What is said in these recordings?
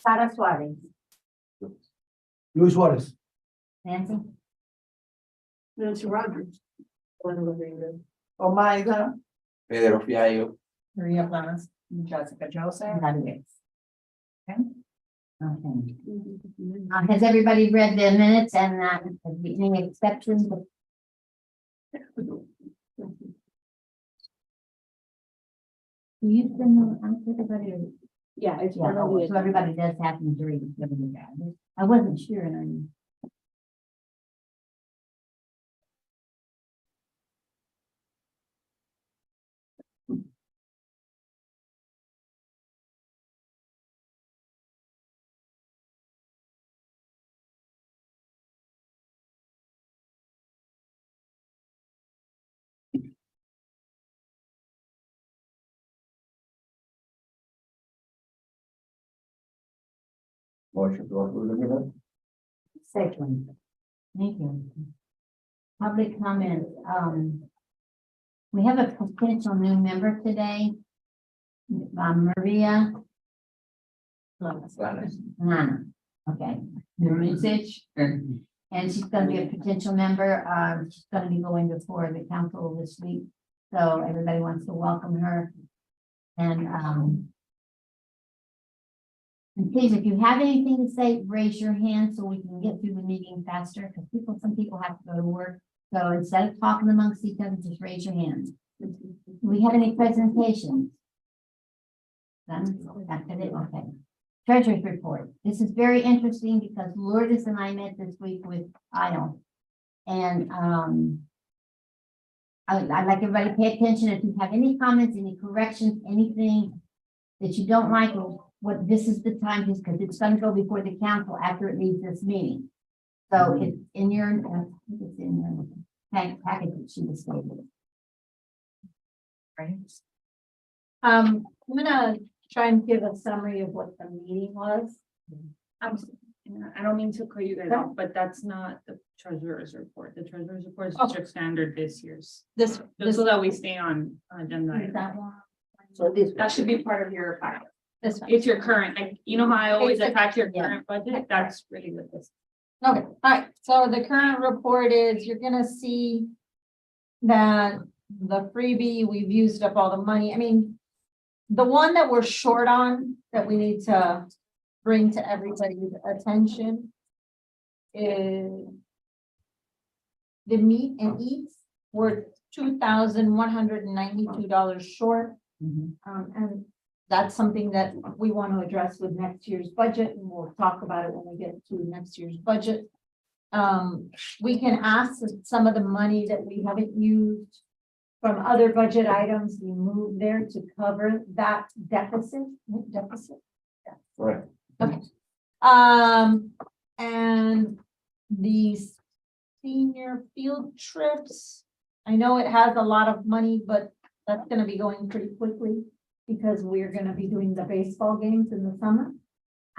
Sara Suarez. Luis Suarez. Nancy. Nancy Rogers. Omaida. Pedro Fiallo. Maria Blanes. Jessica Joseph. Okay. Okay. Has everybody read the minutes and any exceptions? You send them out to everybody? Yeah, it's Yeah, so everybody does have to read it. I wasn't sure. And Motion to approve the minutes. second. Thank you. Public comment. We have a potential new member today. Maria. Blanes. Nana. Okay. The message. And she's gonna be a potential member. She's gonna be going before the council this week. So everybody wants to welcome her. And please, if you have anything to say, raise your hand so we can get through the meeting faster, because some people have to go to work. So instead of talking amongst each other, just raise your hand. Do we have any presentations? Done? That's it, okay. Treasurer's report. This is very interesting because Lourdes and I met this week with IO. And I'd like everybody to pay attention. If you have any comments, any corrections, anything that you don't like, what this is the time, just because it's going to go before the council after it leaves this meeting. So it's in your, I think it's in your package that she was stated. Right. I'm gonna try and give a summary of what the meeting was. I don't mean to cut you guys off, but that's not the treasurer's report. The treasurer's report is district standard this year's. This So that we stay on agenda. Is item. that one? So this That should be part of your packet. this one. It's your current, like, you know how I always It's a- attach your yeah. current budget? That's really what this. Okay, all right, so the current report is, you're gonna see that the freebie, we've used up all the money. I mean, the one that we're short on, that we need to bring to everybody's attention is the meat and eats. We're $2,192 short. Mhm. And that's something that we want to address with next year's budget, and we'll talk about it when we get to next year's budget. We can ask some of the money that we haven't used from other budget items, we move there to cover that deficit. Right. And these senior field trips, I know it has a lot of money, but that's gonna be going pretty quickly because we're gonna be doing the baseball games in the summer.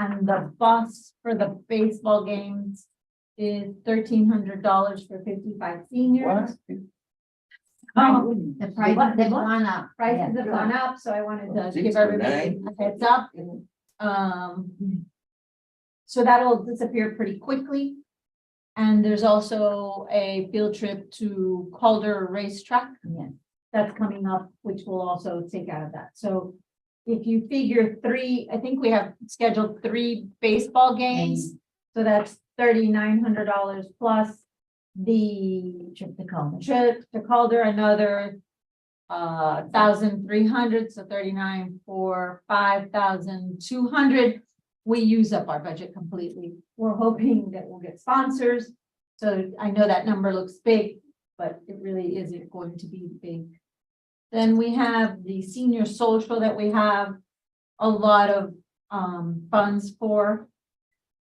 And the bus for the baseball games is $1,300 for 55 seniors. The price What? has gone up. Prices have Yeah. gone up, so I wanted to give 69. everybody a heads up. So that'll disappear pretty quickly. And there's also a field trip to Calder Racetrack Yeah. that's coming up, which will also take out of that. So if you figure I think we have scheduled 3 baseball games. So that's $3,900 plus the Trip to college. trip to Calder, another 1,300, so 39 for 5,200. We use up our budget completely. We're hoping that we'll get sponsors. So I know that number looks big, but it really isn't going to be big. Then we have the senior social that we have a lot of funds for,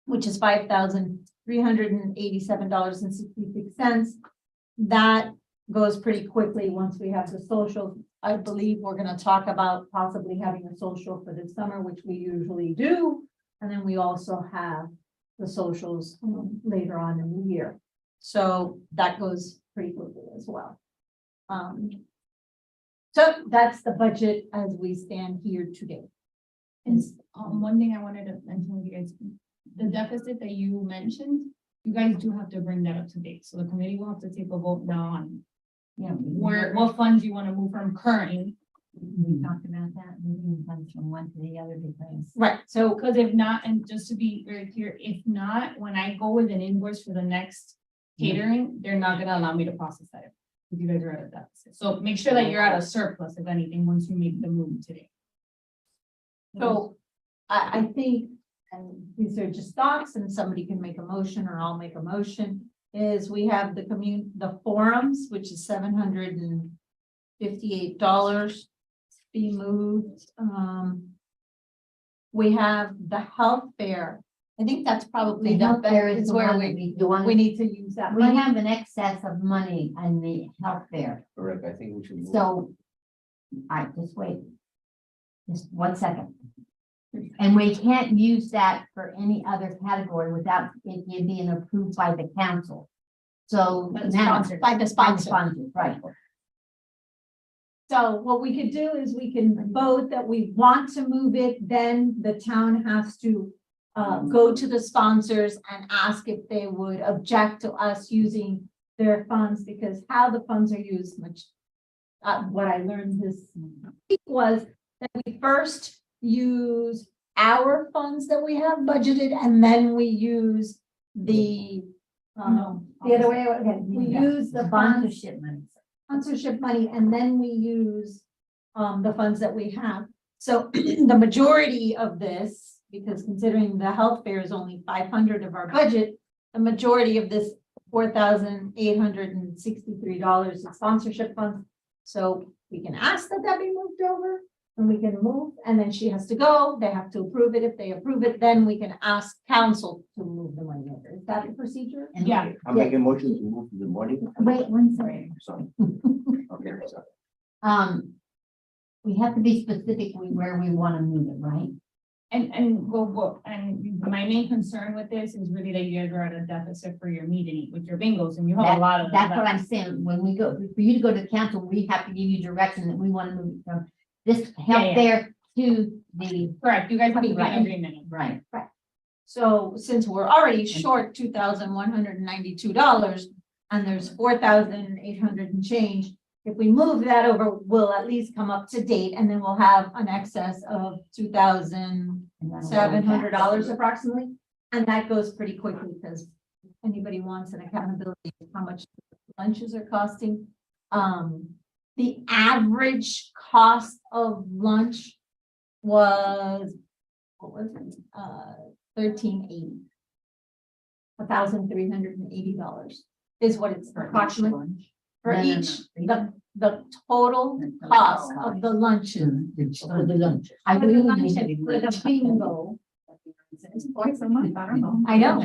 which is $5,387.66. That goes pretty quickly once we have the social. I believe we're gonna talk about possibly having a social for this summer, which we usually do. And then we also have the socials later on in the year. So that goes pretty quickly as well. So that's the budget as we stand here today. And one thing I wanted to mention with you guys, the deficit that you mentioned, you guys do have to bring that up to date. So the committee will have to take a vote now on Yeah. what funds you want to move from current. We talked about that, moving funds from one to the other because. Right, so, because if not, and just to be very clear, if not, when I go with an invoice for the next catering, they're not gonna allow me to process that. If you guys are at a deficit, so make sure that you're at a surplus, if anything, once you make the move today. So I think, and these are just thoughts, and somebody can make a motion or I'll make a motion, is we have the forums, which is $758 be moved. We have the health fair. I think that's probably The health fair is is the where one that we need to use that We money. have an excess of money in the health fair, Correct, I think we should. move. so. Just wait. Just 1 second. And we can't use that for any other category without it being approved by the council. So By the now. sponsor. By the By the sponsor. sponsor, right. So what we could do is we can vote that we want to move it, then the town has to go to the sponsors and ask if they would object to us using their funds, because how the funds are used, which what I learned this week was that we first use our funds that we have budgeted, and then we use the other way, okay, we use the funds Sponsorship money. sponsorship money, and then we use the funds that we have. So the majority of this, because considering the health fair is only 500 of our budget, the majority of this $4,863 is sponsorship funds. So we can ask that be moved over, and we can move, and then she has to go, they have to approve it. If they approve it, then we can ask council to move the money over. Is that the procedure? And- Yeah. I'm making a motion to move the money. Wait 1 second. Sorry. Okay, sorry. We have to be specific with where we want to move it, right? And my main concern with this is really that you guys are at a deficit for your meet and eat with your bingos, and you have a lot of. That's what I'm saying. When we go, for you to go to council, we have to give you direction that we want to move it from this health yeah. fair to the, Correct, you guys have to be in Right. agreement. right. So since we're already short $2,192 and there's 4,800 and change, if we move that over, we'll at least come up to date, and then we'll have an excess of $2,700 approximately. And that goes pretty quickly, because anybody wants an accountability of how much lunches are costing. The average cost of lunch was, what was it? $1,380. $1,380 is what it's approximately for No, no, no. each, the total cost of the lunches. For the lunch. I For the really lunches, need for the bingo. It's twice a month, I don't know. I know,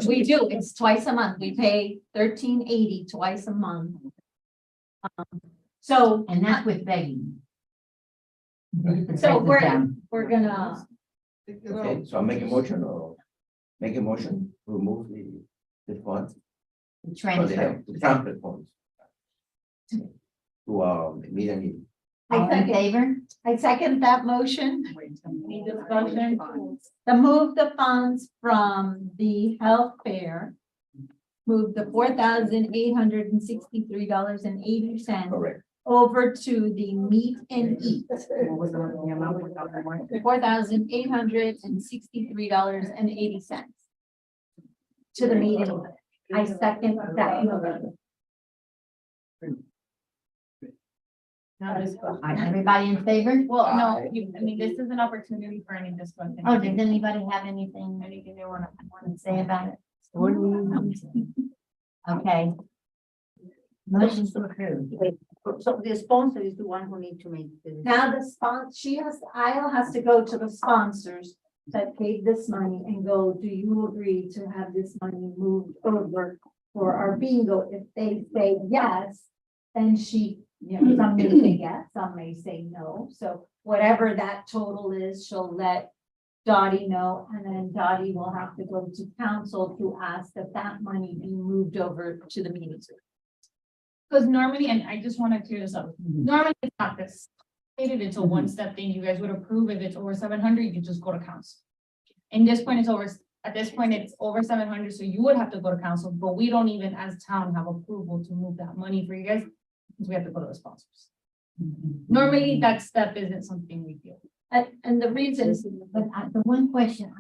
we do, it's twice a month, we pay $13.80 twice a month. So, And that's with begging. so we're gonna, Okay, so I'm making a motion or make a motion, to remove the funds. For Transfer. the transfer funds. To meet and eat. All in favor? I second that motion. Any discussion? To move the funds from the health fair. Move the $4,863.80 Correct. over to the meet and eat. $4,863.80. To the meeting. I second that motion. Everybody in favor? Well, no, I mean, this is an opportunity for any discussion. Oh, does anybody have anything they want to say about it? Okay. Motion to approve. So the sponsor is the one who need to make the. Now the Isle has to go to the sponsors that paid this money and go, do you agree to have this money moved over for our bingo? If they say yes, then some may say yes, some may say no. So whatever that total is, she'll let Dottie know, and then Dottie will have to go to council to ask that money be moved over to the meetings. Because normally, and I just want to clear this up, normally it's not this It's a one-step thing. You guys would approve. If it's over 700, you can just go to council. In this point, at this point, it's over 700, so you would have to go to council, but we don't even as town have approval to move that money for you guys. Because we have to go to the sponsors. Normally, that step isn't something we do. And the reason, But the one question,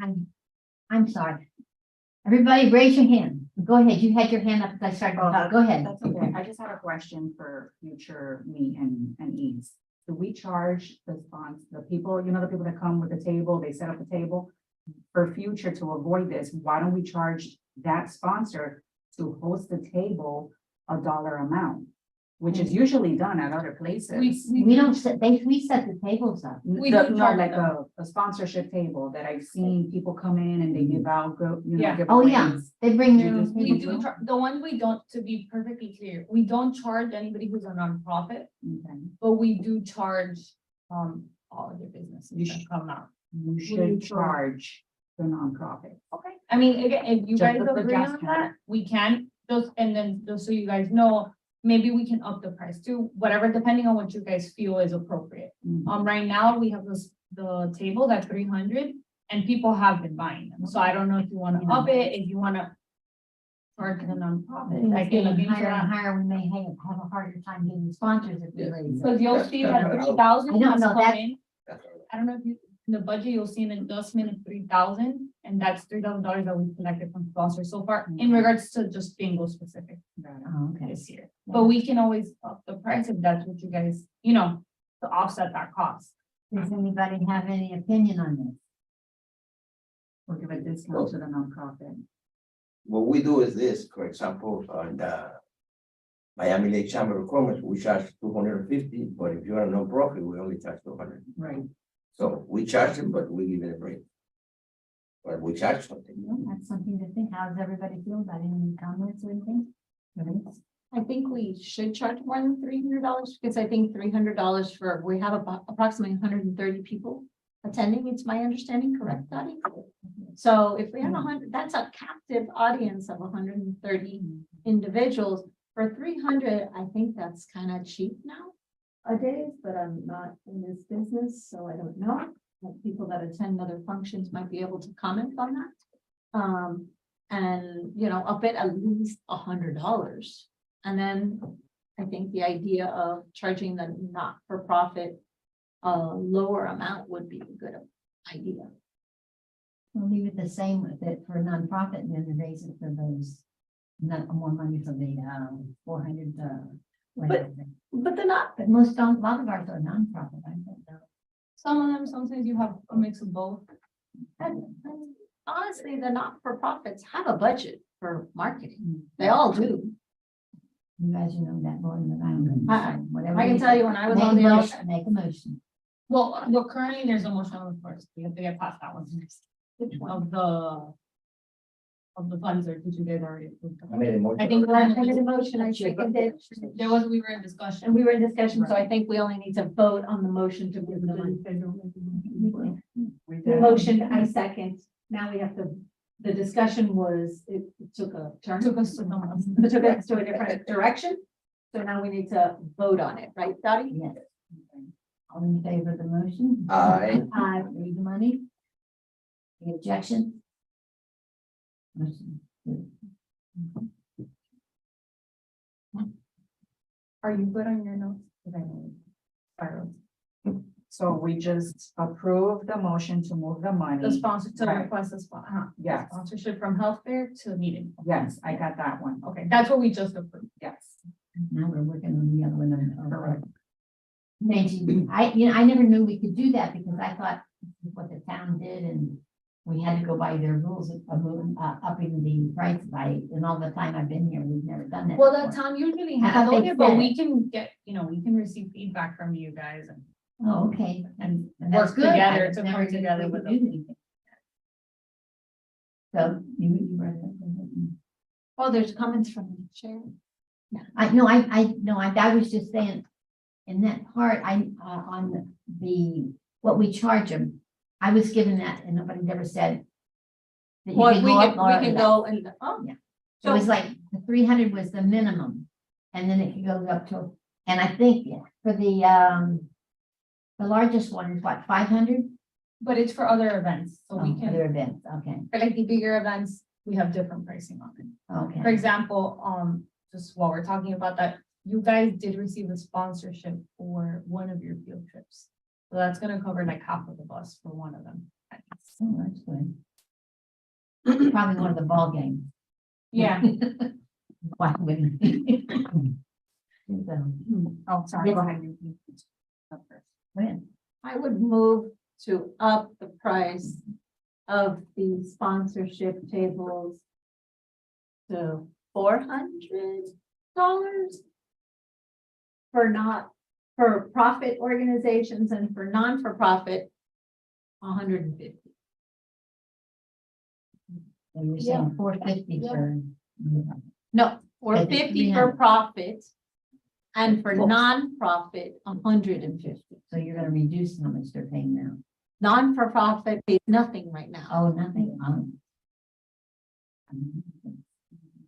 I'm sorry. Everybody raise your hand. Go ahead. You had your hand up as I started to talk. Go ahead. That's okay. I just had a question for future me and Eves. Do we charge the people, the people that come with the table, they set up the table? For future, to avoid this, why don't we charge that sponsor to host the table $1 amount? Which is usually done at other places. We don't set, we set the tables up. We No, do no, charge like them. a sponsorship table that I've seen people come in and they give out, Yeah. Oh, yeah. giveaways. They bring You their own just- We table. do, the ones we don't, to be perfectly clear, we don't charge anybody who's a nonprofit, Okay. but we do charge, all of the businesses You that should- come out. You should charge the nonprofit. Okay. I mean, again, if you Just guys the agree on suggestion. that, we can, and then, just so you guys know, maybe we can up the price too, whatever, depending on what you guys feel is appropriate. Mhm. Right now, we have the table at 300, and people have been buying them, so I don't know if you wanna up it, if you wanna charge the nonprofit, I can look into Higher and that. higher, we may have a harder time getting sponsors if we raise it. So you'll That's- see that's that what I- 3,000 I don't has know, come that- in, That's all. I don't know if you, in the budget, you'll see an adjustment of 3,000, and that's $3,000 that we collected from sponsors so far, in regards to just bingo specific Oh, okay. this year. But we can always up the price if that's what you guys, to offset that cost. Does anybody have any opinion on this? Or give a discount to the nonprofit. What we do is this, for example, on the Miami Lake Chamber of Commerce, we charge 250, but if you're a nonprofit, we only charge 200. Right. So we charge them, but we give it a break. But we charge something. Well, that's something to think. How does everybody feel about any comments or anything? I think we should charge more than $300, because I think $300 we have about approximately 130 people attending, it's my understanding, correct, Dottie? So if we have 100, that's a captive audience of 130 individuals. For 300, I think that's kind of cheap nowadays, but I'm not in this business, so I don't know. People that attend other functions might be able to comment on that. And up it at least $100. And then I think the idea of charging the not-for-profit lower amount would be a good idea. We'll leave it the same with it for nonprofit and then raise it for those, not more money for the 400 whatever. But they're not, But most, a lot of ours are nonprofit, I don't know. Some of them, sometimes you have a mix of both. and honestly, the not-for-profits have a budget for marketing. They all do. You guys know that more than I do. I- Whatever I can tell you when I was Make on a the. motion, make a motion. Well, currently there's a motion on the floor, so we have to get past that one. Of the funds, or did you guys already approve I them? made a motion. I think we're I in made a the- motion, I seconded, we were in discussion. and we were in discussion, so I think we only need to vote on the motion to give the money. The motion, I second. Now we have to, the discussion was, it took a turn. Took us to someone else. It took us to a different direction. So now we need to vote on it, right, Dottie? Yes. All in favor of the motion? Aye. Aye, read the money. Any objection? Motion. Are you good on your notes? 'Cause I know- Sorry. So we just approve the motion to move the money. The sponsor to Right. request Yes. sponsorship from health fair to meeting. Yes, I got that one. Okay, that's what we just approved. Yes. Now we're working on the other one. Correct. Mentioned, I never knew we could do that because I thought this is what the town did and we had to go by their rules of moving, upping the price by, and all the time I've been here, we've never done that. Well, the before. town usually I thought handles they it, but said we can get, we can receive feedback from you guys and. Oh, okay, and Work that's good. together I to never come knew together we with could do anything. So you read it. Oh, there's comments from the chair. I was just saying, in that part, on what we charge them, I was given that and nobody ever said. that you Well, could we go up can, more we can than that. go and, oh, Yeah. It was like the 300 was the minimum, and then it could go up to, and I think for the The largest one is what, 500? But it's for other events, so we Other can, events, okay, for like the bigger events, we have different pricing on it. For okay. example, just while we're talking about that, you guys did receive a sponsorship for one of your field trips. So that's gonna cover like half of the bus for one of them. Oh, that's good. Probably one of the ball games. Yeah, Why wouldn't it? So, Oh, sorry, go ahead. You go first. when? I would move to up the price of the sponsorship tables to $400 for profit organizations, and for non-for-profit, $150. And you're saying 450 Yeah. for. No, $450 for 300. profit, and for non-profit, $150. So you're gonna reduce how much they're paying now. Non-for-profit pays nothing right now. Oh, nothing.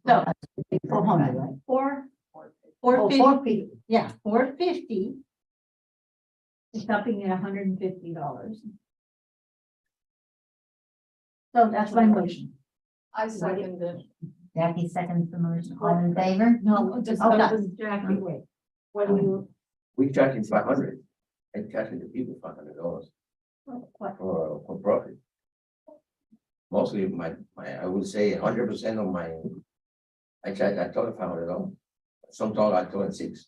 So, 400, right? Four, Oh, 450, 4 people. yeah, 450. It's upping at $150. So that's my motion. I second it. Jackie seconds the motion. All in favor? No, just- hold That on. was Jackie, wait. What do you? We charging 500, and charging the people $500 What? for profit. Mostly I would say 100% of my, I told them $500. Some told I told them 6.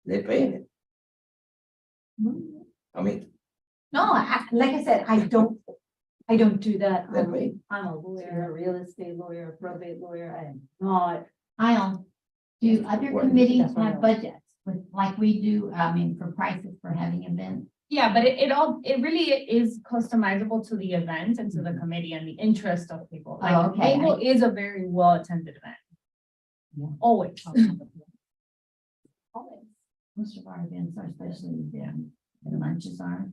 They paying it. I mean, No, like I said, I don't do that. That way. I'm a lawyer, a real estate lawyer, a probate lawyer. I am not. I'll, do other What? committees have budgets, like we do, I mean, for prices for having events? yeah, but it really is customizable to the event and to the committee and the interest of people. Oh, Like, okay. Bingo is a very well-attended event. Yeah. Always. Most of our events are, especially the lunches are,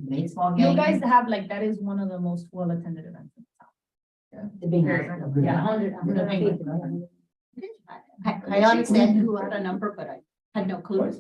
baseball You games. guys have like, that is one of the most well-attended events. in town. The big. Yeah. 100. I understand who had a number, but I had no clue.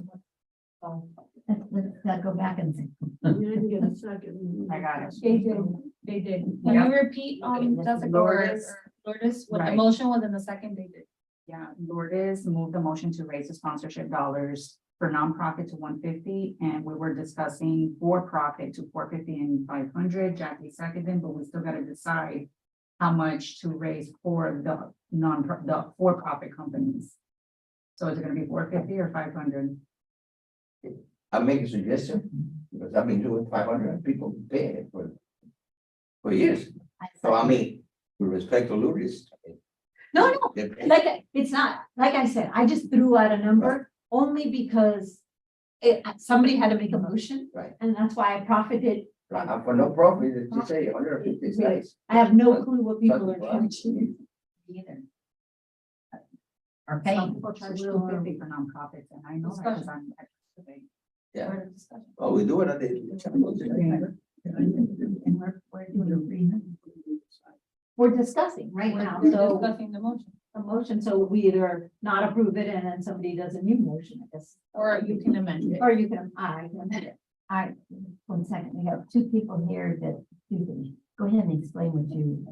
Let's go back and see. I got it. They did. Can Yeah. you repeat, Jessica or Lourdes. Lourdes, what the Right. motion was in the second they did? Yeah, Lourdes moved the motion to raise the sponsorship dollars for nonprofit to 150, and we were discussing for-profit to 450 and 500. Jackie seconded, but we still gotta decide how much to raise for the the for-profit companies. So is it gonna be 450 or 500? I make a suggestion, because I've been doing 500 people paying it for years. So I mean, with respect to Lourdes. No, no, they're paying. like, it's not, like I said, I just threw out a number only because somebody had to make a motion. Right. And that's why I profited. Right, for no profit, it's just say 150 is nice. I have no clue what people are charging. Either. Or Some paying. people charge 250 for nonprofits, and I know that because I'm. Yeah. Further discussion. Oh, we do it at the. And we're doing a reason. We're discussing right now, We're so discussing the motion, a motion, so we either not approve it and then somebody does a new motion, I guess. or you can amend it. Or you can, I can amend it. All right, 1 second, we have 2 people here that, go ahead and explain what you,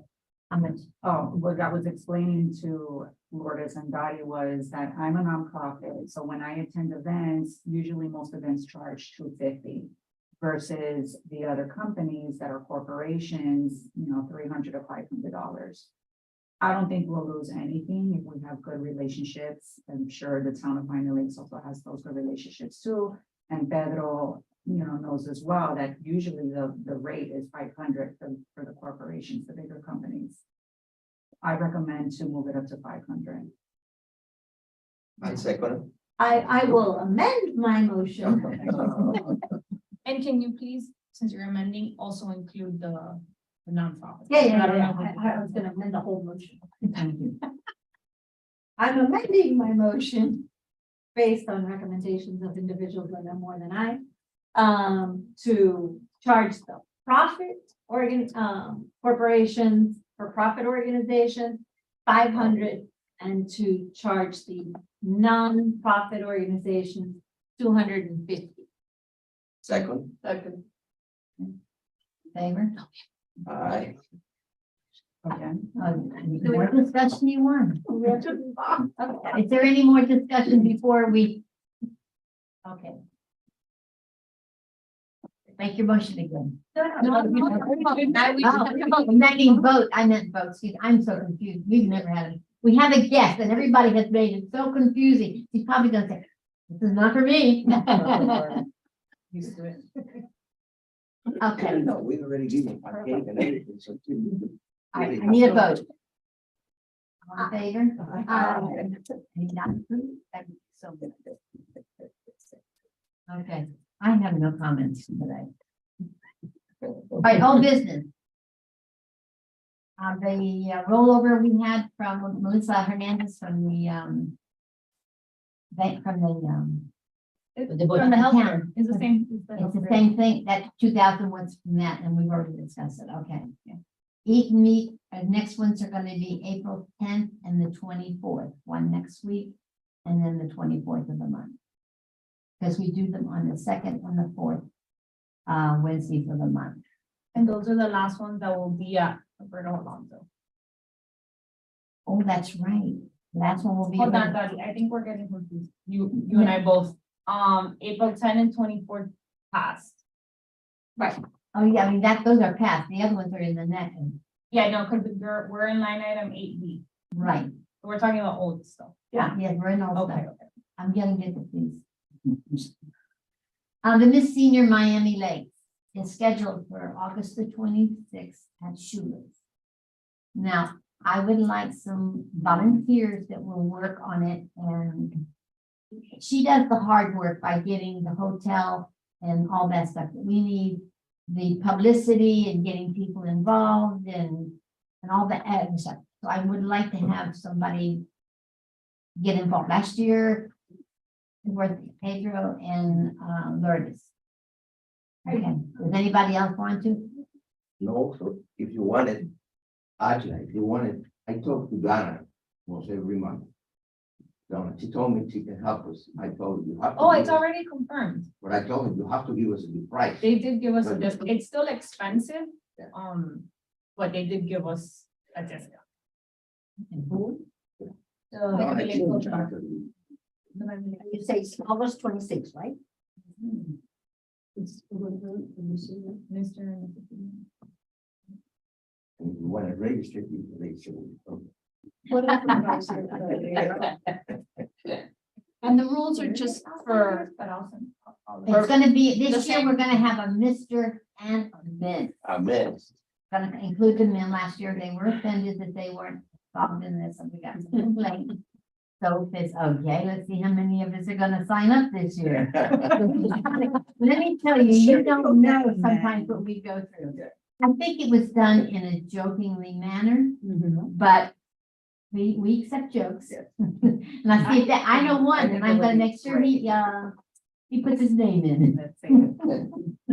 how much, Oh, what I was explaining to Lourdes and Dottie was that I'm a nonprofit, so when I attend events, usually most events charge 250. Versus the other companies that are corporations, $300 or $500. I don't think we'll lose anything if we have good relationships. I'm sure the town of Pine Lakes also has those good relationships too. And Pedro, knows as well that usually the rate is 500 for the corporations, the bigger companies. I recommend to move it up to 500. I second. I will amend my motion. And can you please, since you're amending, also include the nonprofit? Yeah, I don't know. I was gonna amend the whole motion. thank you. I'm amending my motion based on recommendations of individuals that know more than I, to charge the corporations, for profit organizations, 500, and to charge the non-profit organizations 250. Second, Second. Favor? aye. Okay. More discussion you want? Okay. Is there any more discussion before we? Okay. Make your motion again. I mean vote, I meant vote, excuse, I'm so confused, we've never had it. We have a guest and everybody has made it so confusing, he's probably gonna say, this is not for me. Used to it. Okay, No, we already gave him a cake and everything, so. I need a vote. All in favor? Any not approved? That'd be so good. Okay, I have no comments today. All right, all business. The rollover we had from Melissa Hernandez from the bank from the From the healthcare, town. it's the same. It's the same thing, that 2,000 was from that, and we've already discussed it, okay. Eat and meet, next ones are gonna be April 10th and the 24th, one next week, and then the 24th of the month. Because we do them on the 2nd and the 4th Wednesdays of the month. And those are the last ones that will be at Roberto Alonso. Oh, that's right, last one will be. Hold on, Dottie, I think we're getting confused. You and I both, April 10 and 24 passed. Oh, yeah, I mean, those are passed, the other ones are in the next, Yeah, no, because we're in line item 8B. right, We're talking about old stuff. yeah, yes, we're in all Okay, stuff. I'm getting it, please. The Miss Senior Miami Lakes is scheduled for August the 26th at Shula's. Now, I would like some volunteers that will work on it, and she does the hard work by getting the hotel and all that stuff. We need the publicity and getting people involved and all the ad stuff. So I would like to have somebody get involved. Last year, it was Pedro and Lourdes. Okay, does anybody else want to? No, so if you want it, actually, if you want it, I talk to Donna almost every month. Donna, she told me she can help us. I told you. Oh, it's already confirmed. But I told her you have to give us a good price. They did give us a discount. It's still expensive. Yeah. But they did give us a discount. No, I told her. You say it's August 26, right? Mr. and And if you want to register, you can register. And the rules are just for, But also. It's gonna be, The this year, same. we're gonna have a Mr. and a Ms. Amen. Gonna include the men last year. They were offended that they weren't involved in this, and we got some complaints. So it's okay, let's see how many of us are gonna sign up this year. Let me tell you, you don't know sometimes what we go through. I think it was done in a jokingly manner, but we accept jokes. And I see that, I know one, and I'm gonna make sure he puts his name in.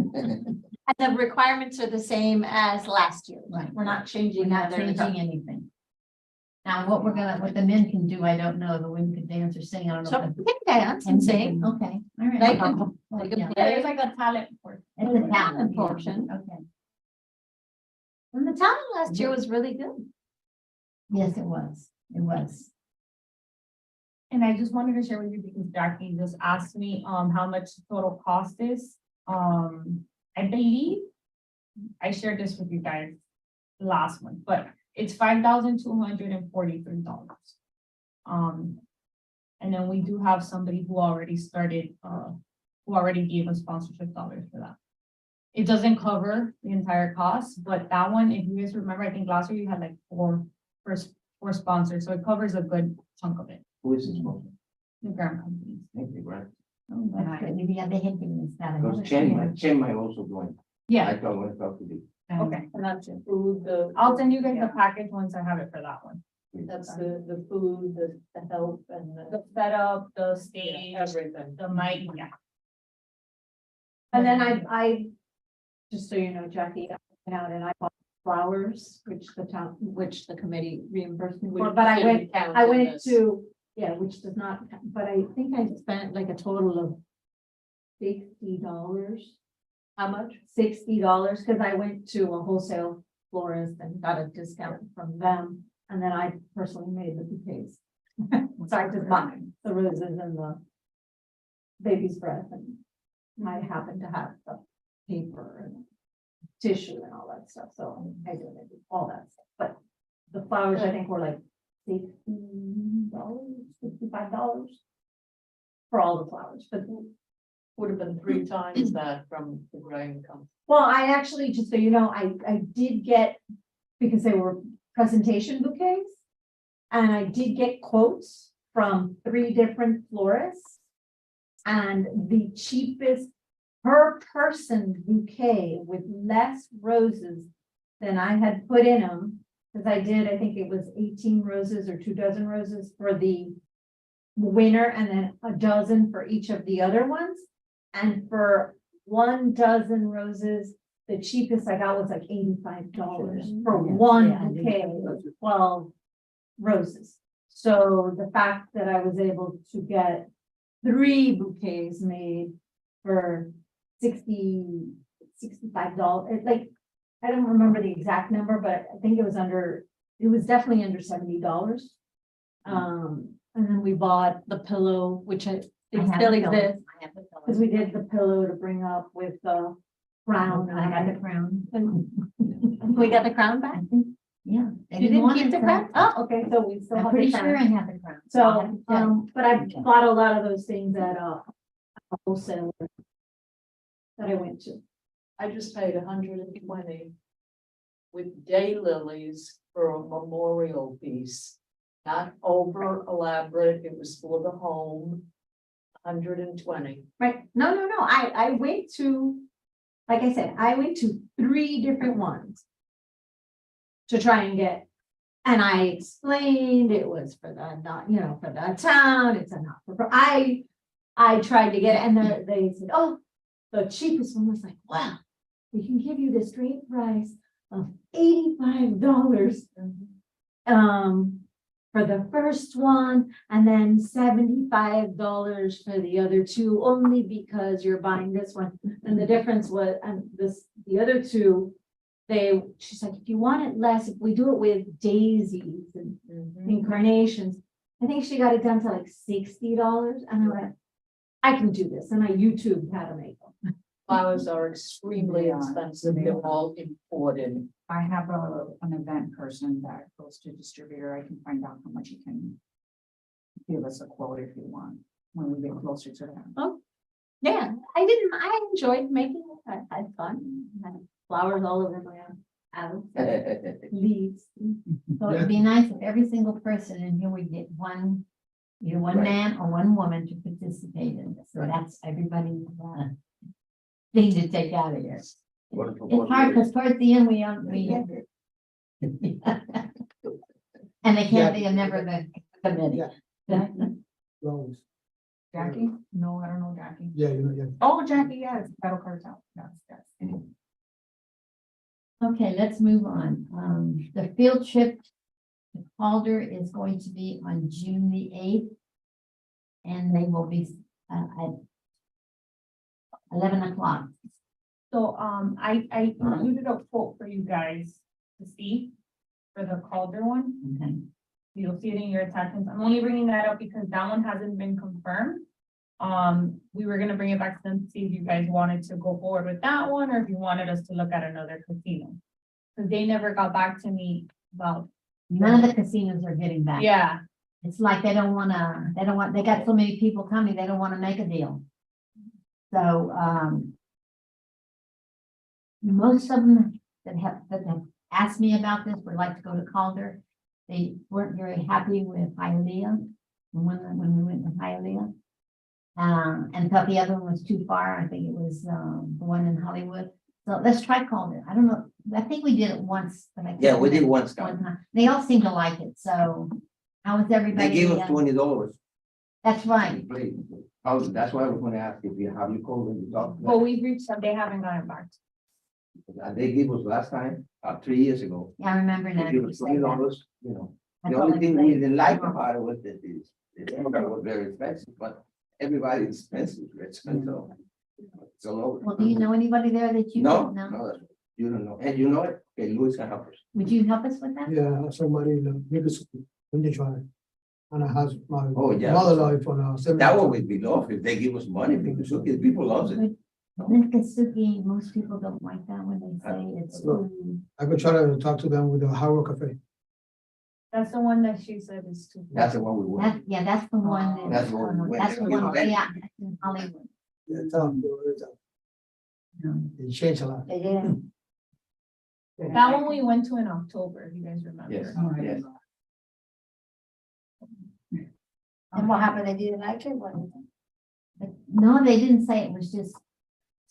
and the requirements are the same as last year. Right. We're not changing. We're not that. changing anything. Now, what the men can do, I don't know. The women could dance or sing, I don't know. So they can dance and sing. Okay, all right. They can- Well, they can yeah, play. There's like a talent for. It's a talent portion. Okay, And the talent last year was really good. yes, it was, And I just wanted to share with you because Jackie just asked me, how much the total cost is. I believe I shared this with you guys last month, but it's $5,243. And then we do have somebody who already started, who already gave us sponsorship dollars for that. It doesn't cover the entire cost, but that one, if you guys remember, I think last year you had like four sponsors, so it covers a good chunk of it. Who is this one? The grant companies. Thank you, Grant. oh, that's good. Maybe they had given us that. Because Chen might also join. Yeah, I told her to talk to you. okay. And that's the food, the. I'll send you guys the package once I have it for that one. That's the food, the help and The setup, the stage, everything. the mic, yeah. And then I, just so you know, Jackie, I went out and I bought flowers, which the committee reimbursed me for, but I went to, yeah, which does not, but I think I spent like a total of $50 How much? $60, because I went to a wholesale florist and got a discount from them, and then I personally made the bouquets. So I just bought the roses and the baby's breath, and I happen to have the paper and tissue and all that stuff, so I did all that stuff, but the flowers, I think, were like $60, $65 for all the flowers, but Would have been 3 times that from the growing income. well, I actually, just so you know, I did get, because they were presentation bouquets. And I did get quotes from 3 different florists. And the cheapest per person bouquet with less roses than I had put in them. Because I think it was 18 roses or 2 dozen roses for the winner, and then a dozen for each of the other ones. And for 1 dozen roses, the cheapest I got was like $85 for one bouquet, 12 roses. So the fact that I was able to get 3 bouquets made for $65, like, I don't remember the exact number, but I think it was definitely under $70. And then we bought the pillow, which it still exists, because we did the pillow to bring up with the crown. I got the crown. We got the crown back? Yeah. they You didn't want keep it, the so crown? Oh, okay, so we still I'm have pretty the sure I crown. have the crown. So, but I bought a lot of those things at a wholesale that I went to. I just paid 120 with daylilies for a memorial piece. Not over elaborate, it was for the home. 120. Right, no, I went to, like I said, I went to 3 different ones. To try and get, and I explained it was for the, not, for the town, it's a not for, I tried to get it, and they said, oh, the cheapest one was like, wow, we can give you the straight price of $85. For the first one, and then $75 for the other 2, only because you're buying this one. And the difference was, the other 2, she's like, if you want it less, if we do it with daisies and incarnations, I think she got it down to like $60. And I went, I can do this. And I YouTubed how to make them. Flowers are extremely Yeah, expensive, they they're are. all imported. I have an event person that goes to distributor. I can find out how much you can give us a quote if you want, when we get closer to that. Yeah, I enjoyed making it. I had fun. I had flowers all over my house, leaves. So it'd be nice if every single person in here would get one, either one Right. man or one woman to participate in this. So that's everybody's thing to take out of here. It's hard because towards the end, we and they can't be a member of the committee. Rose. Jackie? No, I don't know Jackie. Yeah, yeah. Oh, Jackie, yes, Battle Cartel. Yes. Okay, let's move on. The field trip to Calder is going to be on June the 8th. And they will be at 11 o'clock. So, I included a quote for you guys to see for the Calder one. Okay. You'll see it in your attachments. I'm only bringing that up because that one hasn't been confirmed. We were gonna bring it back to them to see if you guys wanted to go forward with that one, or if you wanted us to look at another casino. Because they never got back to me about, None of the casinos are getting back. yeah, It's like they got so many people coming, they don't want to make a deal. So, most of them that have asked me about this would like to go to Calder. They weren't very happy with Hialeah, when we went to Hialeah. And thought the other one was too far. I think it was, the one in Hollywood. So let's try Calder. I don't know. I think we did it once, but I can't Yeah, we did remember. once. One time. They all seem to like it, so how is everybody? They gave us $20. That's right. Please. That's why I was gonna ask if you have you called and you talked. well, we've reached them, they haven't gotten back. They gave us last time, 3 years ago. Yeah, I remember They now. gave you us said $20, that. you know. That's The all only I thing played. we didn't like about it was that the program was very expensive, but everybody is expensive, Rich, and so It's all over. Well, do you know anybody there that you? No, don't know? no, you don't know, and you know it, okay, Louis can help us. Would you help us with that? Yeah, somebody in the middle school, when they try. And I have my Oh, yeah. mother-in-law for That one would be low if they give us money, because look, people love it. Minkasuki, most people don't like that when they say it's. Sure. I could try to talk to them with the Howard Cafe. That's the one that she said is too. That's the one we want. That, yeah, that's the one. that- That's the one we went That's the there. We one, went. yeah, that's in Hollywood. Yeah, tell them, they changed a lot. They didn't. That one we went to in October, if you guys remember. Yes, All right. yes. And what happened? They didn't like it? What? No, they didn't say it was just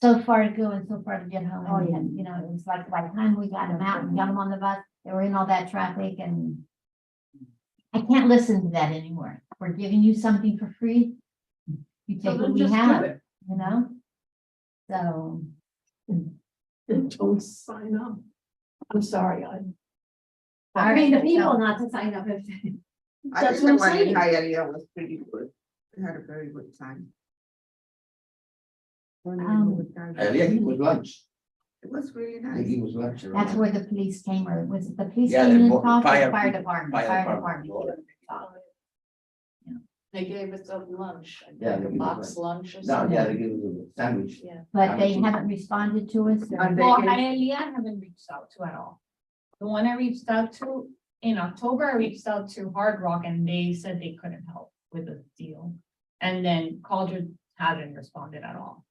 so far to go and so far to get home. Oh, yeah. And, you know, it was like by the time we got them out and got them on the bus, they were in all that traffic and I can't listen to that anymore. We're giving you something for free. You take what then we just do have, it. you know? So, Don't sign up. I'm sorry, I mean, the Alright, people so- not to sign up if. I That's think the what I'm one in saying. Hialeah was pretty good. We had a very good time. Yeah, he was lunch, It was really I think nice. he was lunch. that's where the police came, or was it the police Yeah, came the in bo- and talked, or fire the fire people- department? fire Fire department. department. they gave us a lunch, I Yeah, think they a gave us box lunch or No, something. yeah, they give us a sandwich. Yeah. But they Sandwich. haven't responded to us. or- And they Well, gave- Hialeah I haven't reached out to at all. The one I reached out to in October, I reached out to Hard Rock and they said they couldn't help with the deal. And then Calder hasn't responded at all.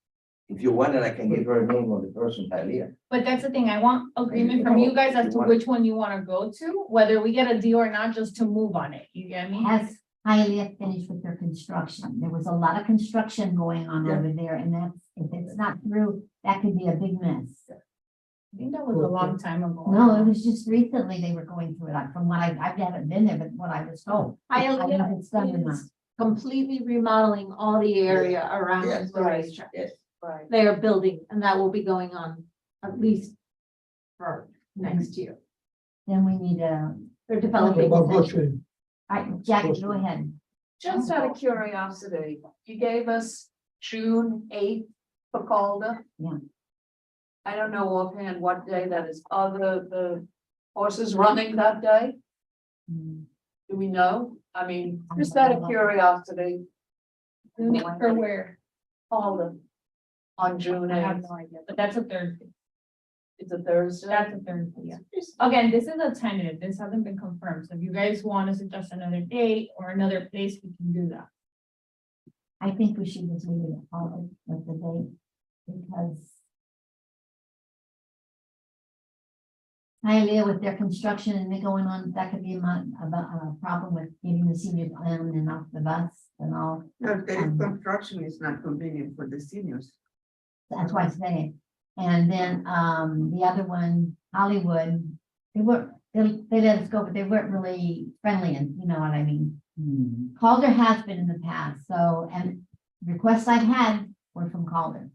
If you want it, I can give her a name of the person, Hialeah. But that's the thing, I want agreement from you guys as to which one you wanna go to, whether we get a deal or not, just to move on it, you get me? Has Hialeah finished with their construction? There was a lot of construction going on over there, and that's, if it's not through, that could be a big mess. I think that was a long time ago. No, it was just recently they were going through it, from what I haven't been there, but what I was told. I don't know if it's done or not. Is completely remodeling all the area around Yes. the racetrack. Yes, Right. They are building, and that will be going on at least for next year. Then we need They're What developing. about Bush Street? Jackie, go ahead. Just out of curiosity, you gave us June 8th for Calder. Yeah. I don't know offhand what day that is. Are the horses running that day? Hmm. Do we know? I mean, just out of curiosity, For where? Calder on June I have 8th. no idea, but that's a Thursday, It's a Thursday. that's a Thursday, yeah. Again, this is a tentative, this hasn't been confirmed, so if you guys wanna suggest another date or another place, we can do that. I think we should just leave it at all with the date, because Hialeah with their construction and they going on, that could be a problem with getting the seniors on and off the bus and all. No, the construction is not convenient for the seniors. That's why I say it. And then, the other one, Hollywood, they weren't, they let us go, but they weren't really friendly and you know what I mean? Calder has been in the past, so, and requests I've had were from Calder.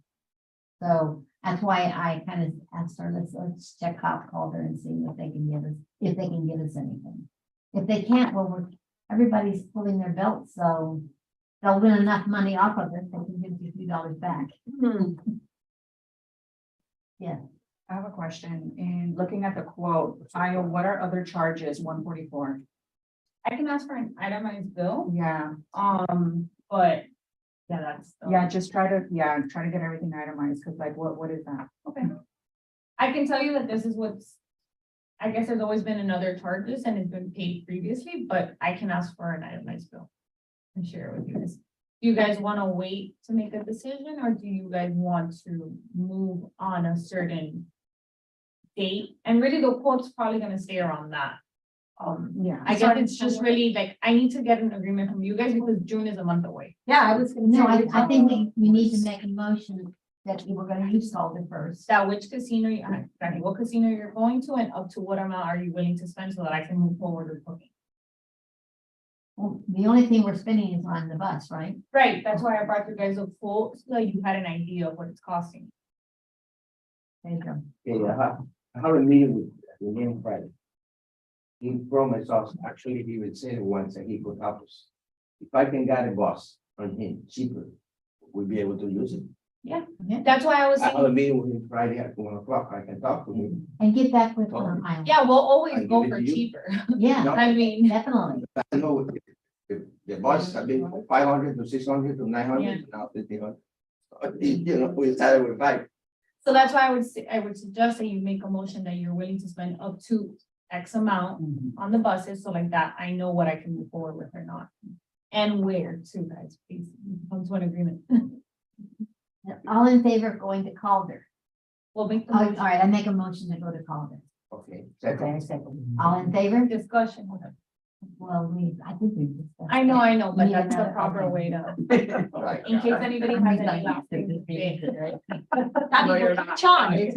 So that's why I kind of asked her, let's check out Calder and see what they can give us, if they can give us anything. If they can't, well, everybody's pulling their belts, so they'll win enough money off of it, they can give you $3 back. I have a question. In looking at the quote, what are other charges? 144. I can ask for an itemized bill, Yeah, but yeah, that's. yeah, just try to get everything itemized, because like, what is that? Okay. I can tell you that this is what's, I guess there's always been another charges and it's been paid previously, but I can ask for an itemized bill. And share it with you guys. Do you guys want to wait to make a decision or do you guys want to move on a certain date? And really the quote's probably gonna stay around that. Yeah. I guess it's just really like, I need to get an agreement from you guys because June is a month away. Yeah, I was gonna No, say. I think we need to make a motion that we were gonna use Calder first. That which casino, exactly what casino you're going to and up to what amount are you willing to spend so that I can move forward with booking. Well, the only thing we're spending is on the bus, right? Right, that's why I brought you guys a quote, so that you had an idea of what it's costing. There you go. okay, I have a meeting with him Friday. He promised us, actually, he would say once that he could help us. If I can get a bus on him cheaper, we'll be able to use it. That's why I was I have a saying, meeting with him Friday at 1 o'clock. I can talk to him. And get back with Totally. Island. yeah, we'll always I'll go give it for to you. cheaper. Yeah, No. I mean, definitely. I know if the bus have been 500 to 600 to 900, now 1,500. You know, we started with 5. so that's why I would suggest that you make a motion that you're willing to spend up to X amount on the buses, so like that, I know what I can move forward with or not. And where too, guys, please, come to an agreement. All in favor of going to Calder? We'll make the All motion. right, I make a motion to go to Calder. Okay. Okay, Second. second. All in favor? Discussion. Well, I think we discussed. I know, but Yeah, that's the no, proper okay. way to, Right. in case anybody has any last things to say. Not even a chance.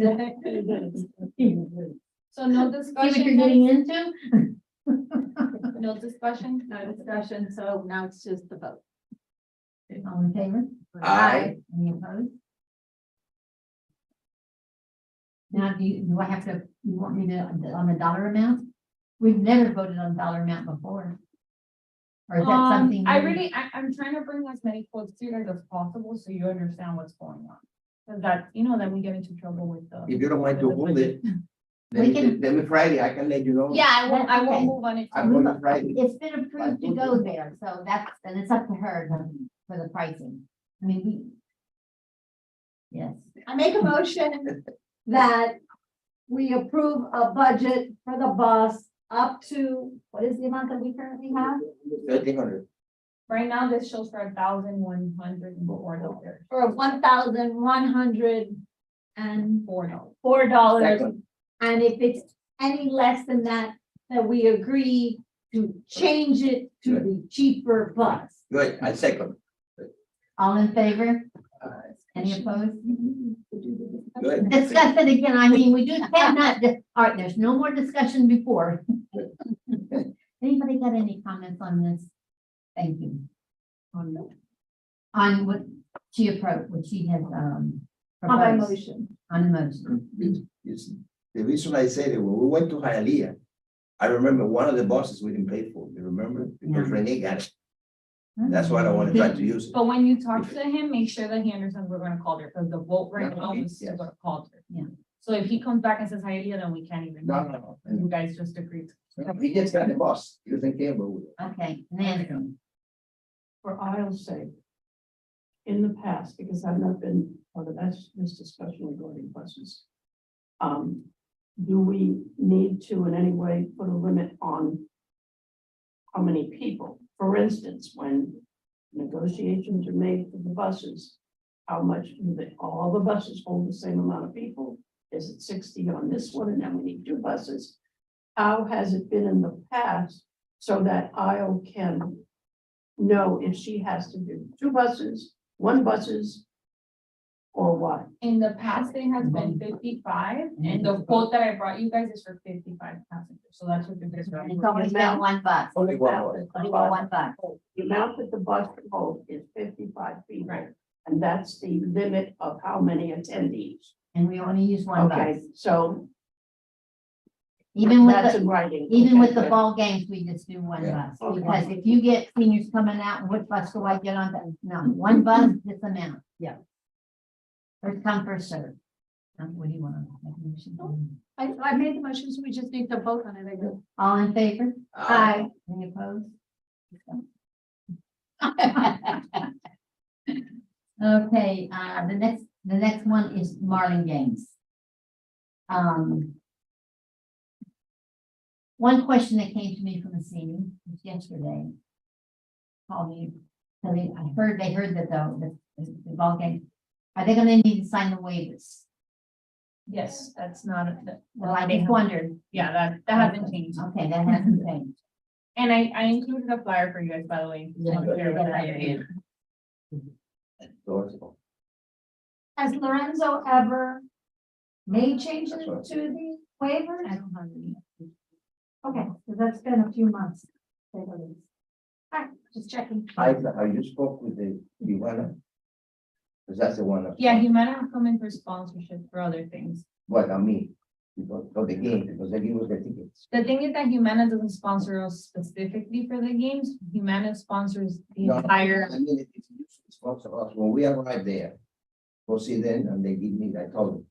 So no See what you're discussion, getting into? no discussion? No discussion, so now it's just the vote. All in favor? Aye. Any opposed? Now, do I have to, you want me to, on the dollar amount? We've never voted on dollar amount before. Or is that something? I'm trying to bring as many quotes to you guys as possible, so you understand what's going on. Cause that, then we get into trouble with the. If you don't mind to with the hold budget. it, We can- then Friday, I can let you know. Yeah, I won't Okay. move on it. I'm going to Friday. It's been approved to go there, so and it's up to her for the pricing. I mean, yes, I make a motion that we approve a budget for the bus up to, what is the amount that we currently have? 1,300. Right now, this shows for $1,104. For $1,104. $4. Second. And if it's any less than that, that we agree to change it to the cheaper bus. Good, I second. all in favor? Any opposed? Good. Discuss it again, I mean, we do cannot, all right, there's no more discussion before. Anybody got any comments on this? Thank you. On what she approached, what she has, On my proposed motion. on the motion. It's- The reason I say that when we went to Hialeah, I remember one of the buses we didn't pay for, you remember? Because Yeah. Renee got it. That's why I want to try to use it. But when you talk to him, make sure that he understands we're gonna call there, because the vote right now is to Yes. go to call there. Yeah. So if he comes back and says Hialeah, then we can't even. No, move it. no, You guys just agreed. no. He just got the bus. He doesn't care about it. Okay, Nancy, For Isle's sake. In the past, because I've not been part of this discussion regarding buses. Do we need to in any way put a limit on? How many people? For instance, when negotiations are made for the buses. How much do all the buses hold the same amount of people? Is it 60 on this one and then we need 2 buses? How has it been in the past so that Isle can know if she has to do 2 buses, 1 buses, or what? In the past, it has been 55, and the quote that I brought you guys is for 55 passengers, so that's what the guys are. it's always been one bus, Only one bus. only one bus. The amount that the bus can hold is 55 people. Right. And that's the limit of how many attendees. And we only use one bus. Okay, so Even with that's the, in writing. even with Okay, the ball games, we just do one Yeah. bus. Okay. Because if you get seniors coming out, which bus do I get on? No, one bus, this amount. Yeah. First come, first serve. What do you want? I made the motion, so we just need to vote on it, I guess. All in favor? Aye. Any opposed? Okay, the next one is Marlin Games. One question that came to me from a senior was yesterday. Called me, so they heard that the ball game, are they gonna need to sign the waivers? Yes, that's not, Well, I just wondered. yeah, that hasn't changed. Okay, that hasn't changed. And I included a flyer for you guys, by the way. Yeah. Endorsable. Has Lorenzo ever made changes That's what I to the waivers? I don't have any. Okay, so that's been a few months. Alright, just checking. I you spoke with the Ivana? Because that's the one. Yeah, he might have come in for sponsorship for other things. What, I mean, because for the game, because they give us the tickets. The thing is that Humana doesn't sponsor us specifically for the games. Humana sponsors the No, entire. I mean, it's usually sponsor us when we arrive there. go see them and they give me, I told them.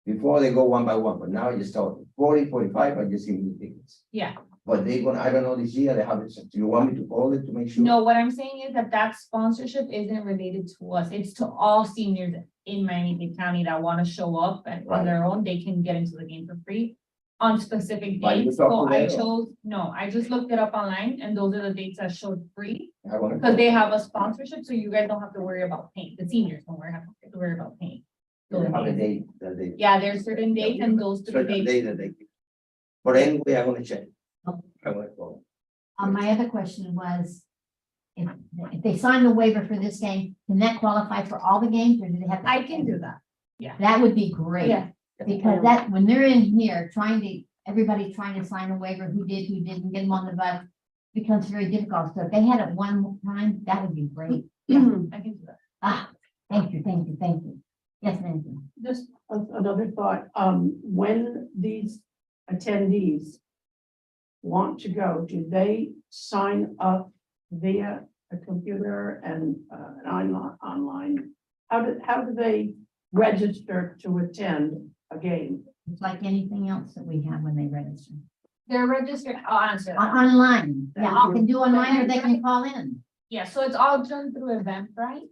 Before they go one by one, but now I just told them 40, 45, I just give me the tickets. Yeah, But they gonna, I don't know this year, they have it, do you want me to call it to make sure? no, what I'm saying is that sponsorship isn't related to us, it's to all seniors in Miami-Dade County that wanna show up and on their own, they can get into the game for free. On specific Why you dates, talk so to I them? chose, no, I just looked it up online and those are the dates that showed free. I wanna Because call. they have a sponsorship, so you guys don't have to worry about paying, the seniors don't have to worry about paying. They have a date that they. Yeah, there's certain dates and those three Certain dates. day that they give. But anyway, I'm gonna check. I'm gonna call. My other question was, if they sign the waiver for this game, can that qualify for all the games, or do they have? I can do that. That would be great. Yeah. Because that, when they're in here everybody trying to sign a waiver, who didn't get them on the bus, becomes very difficult. So if they had it one time, that would be great. I can do that. Ah, thank you, thank you, thank you. Yes, Nancy. Just another thought, when these attendees want to go, do they sign up via a computer and an online? How do they register to attend a game? It's like anything else that we have when they register. They're registered, I'll answer that. Online, yeah, they can do online or they can call in. Yeah, so it's all done through Eventbrite.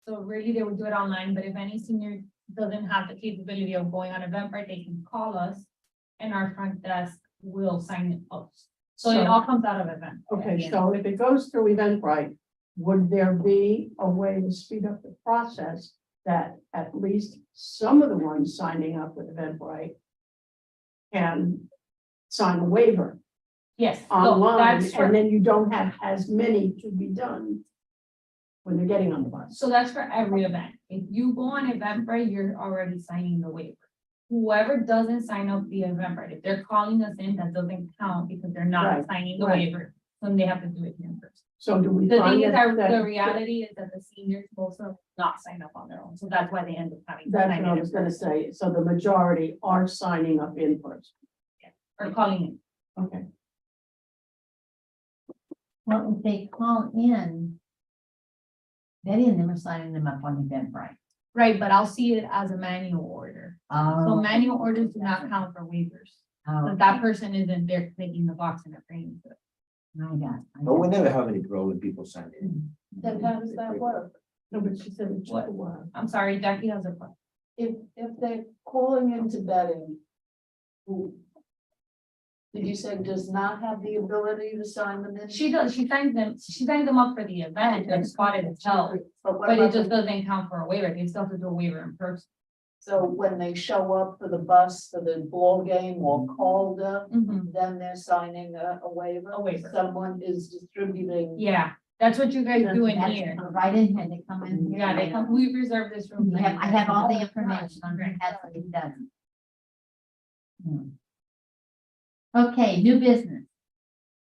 So really, they would do it online, but if any senior doesn't have the capability of going on Eventbrite, they can call us and our front desk will sign it up. So it So- all comes out of Eventbrite. Okay, so if it goes through Eventbrite, would there be a way to speed up the process that at least some of the ones signing up with Eventbrite can sign a waiver Yes, so online, that's for, and then you don't have as many to be done when they're getting on the bus? so that's for every event. If you go on Eventbrite, you're already signing the waiver. Whoever doesn't sign up the Eventbrite, if they're calling us in, that doesn't count because they're not Right, signing the right. waiver. Then they have to do it in person. So do we The find thing is, that? the reality is that the seniors most of them not sign up on their own, so that's why they end up having. to That's sign what I it was gonna say, so the majority are signing up in person, Or calling in. okay? Well, if they call in, Betty and them are signing them up on Eventbrite. Right, but I'll see it as a manual order. So Oh, manual orders do not count for waivers. oh, So that person isn't there clicking the box and agreeing to it. I got it. But we never have any problem people signing. Then how does that work? No, but she said it took a while. I'm sorry, Jackie has a question. If they're calling into betting, who? Did you say does not have the ability to sign them in? She does, she signs them up for the event and spotted itself, But what but it about, just doesn't count for a waiver. They still have to do a waiver in person. so when they show up for the bus, for the ball game or called up, then they're signing a waiver? A waiver. Someone is distributing. Yeah, that's what you guys do in That's here. right in here, they come in. here. Yeah, they come, we reserve this room. for you. I have all the information on who has it, who doesn't. Hmm. Okay, new business.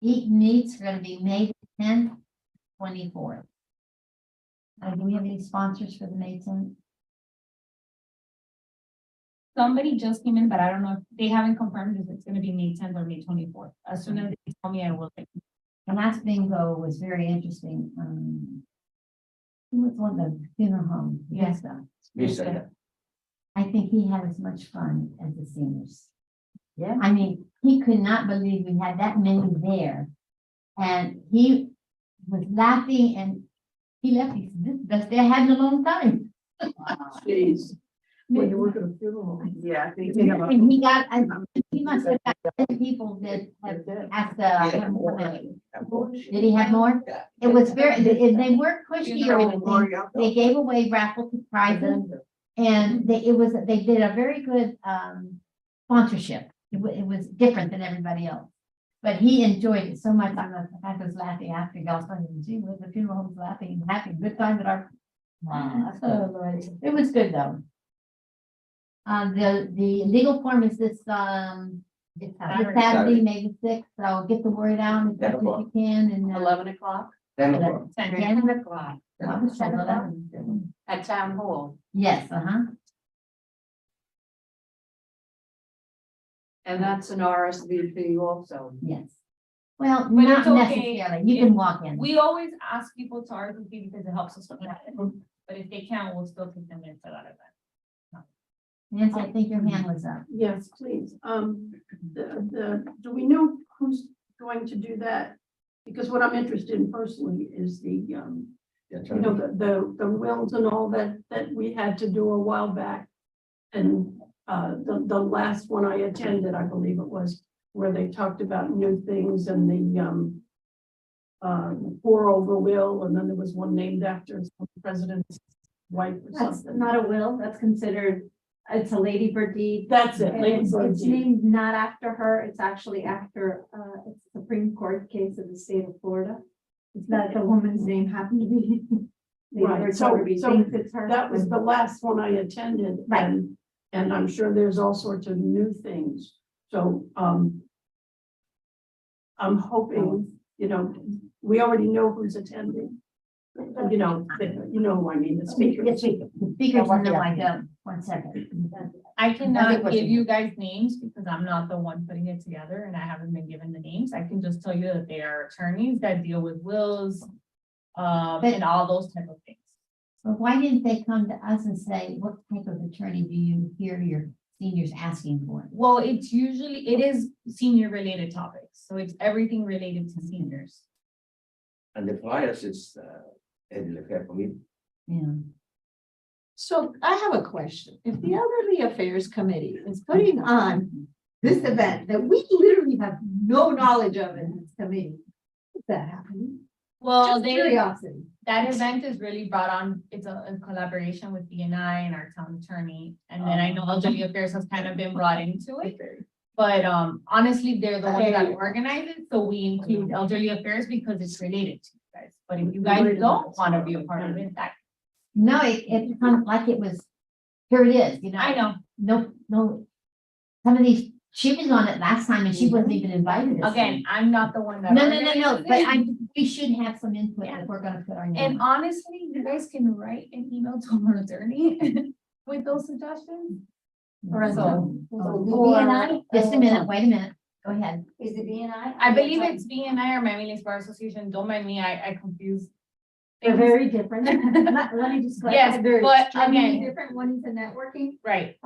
Eat meats are gonna be May 10th, 24th. Do we have any sponsors for the May 10th? Somebody just came in, but I don't know if they haven't confirmed if it's gonna be May 10th or May 24th. As soon as they tell me, I will. The last bingo was very interesting. Who was one of the funeral home? Yes. Lisa, I think he had as much fun as the seniors. Yeah. I mean, he could not believe we had that many there. And he was laughing and he left, he said, this is the best day I had in a long time. Jeez, when you work at a funeral home. Yeah, I think. And he got, he must have got 10 people that have asked did he have more? Yeah. It was very, they weren't pushy or anything. They gave away raffle prizes. And they did a very good sponsorship. It was different than everybody else. But he enjoyed it so much. I was laughing after he got started. Gee, was the funeral home's laughing and having a good time at our. It was good though. The legal form is this Saturday, May the 6th. So get the word out as much as you can and 11 o'clock 10 o'clock. 10 o'clock. Well, it's 10, 11. at town hall. Yes, And that's an RSVP also. yes. Well, But not it's okay necessarily. You can walk in. We always ask people to RSVP because it helps us with that. but if they can't, we'll still take them in for that event. Nancy, I think your hand was up. Yes, please. Do we know who's going to do that? Because what I'm interested in personally is the, Yeah, you know, the wills and all that we had to do a while back. And the last one I attended, I believe it was, where they talked about new things and the pour over will, and then there was one named after the president's wife or That's something. not a will, that's considered, it's a Lady Bird deed. That's it. And Lady Bird it's deed. named not after her, it's actually after, it's a Supreme Court case of the state of Florida. It's not the woman's name happened to be. Lady Right, Bird so- Sowerby so thinks it's her. That was the last one I attended, Right. and I'm sure there's all sorts of new things. So, I'm hoping, you know, we already know who's attending. You know who I mean, the speaker. The speakers, no, I don't. 1 second. I cannot what give you- you guys names because I'm not the one putting it together and I haven't been given the names. I can just tell you that they are attorneys that deal with wills. And all those type of things. But why didn't they come to us and say, what type of attorney do you hear your seniors asking for? Well, it is senior related topics, so it's everything related to seniors. And the flyers is, for me, Yeah. So I have a question. If the Elderly Affairs Committee is putting on this event that we literally have no knowledge of in this committee, is that happening? Well, Just curiosity. that event is really brought on, it's a collaboration with BNI and our town attorney. And then I know Elderly Affairs has kind of been brought into it. But honestly, they're the ones that organize it, so we include Elderly Affairs because it's related to you guys. But if you guys don't want to be a part of it, that, No, it comes like it was, here it is, you know. I know. No. Some of these, she was on it last time and she wasn't even invited. this Again, time. I'm not the one that. No, organizes but it. we should have some input Yeah. if we're gonna put our name. And honestly, you guys can write an email to our attorney with those suggestions. Or So, BNI, just a minute, wait a minute, go ahead. Is it BNI? I believe it's BNI or Miami Lakes Bar Association. Don't mind me, I confuse. They're things. very different. Let me just. Yes, clarify, very but extremely again- different. One is a networking, Right,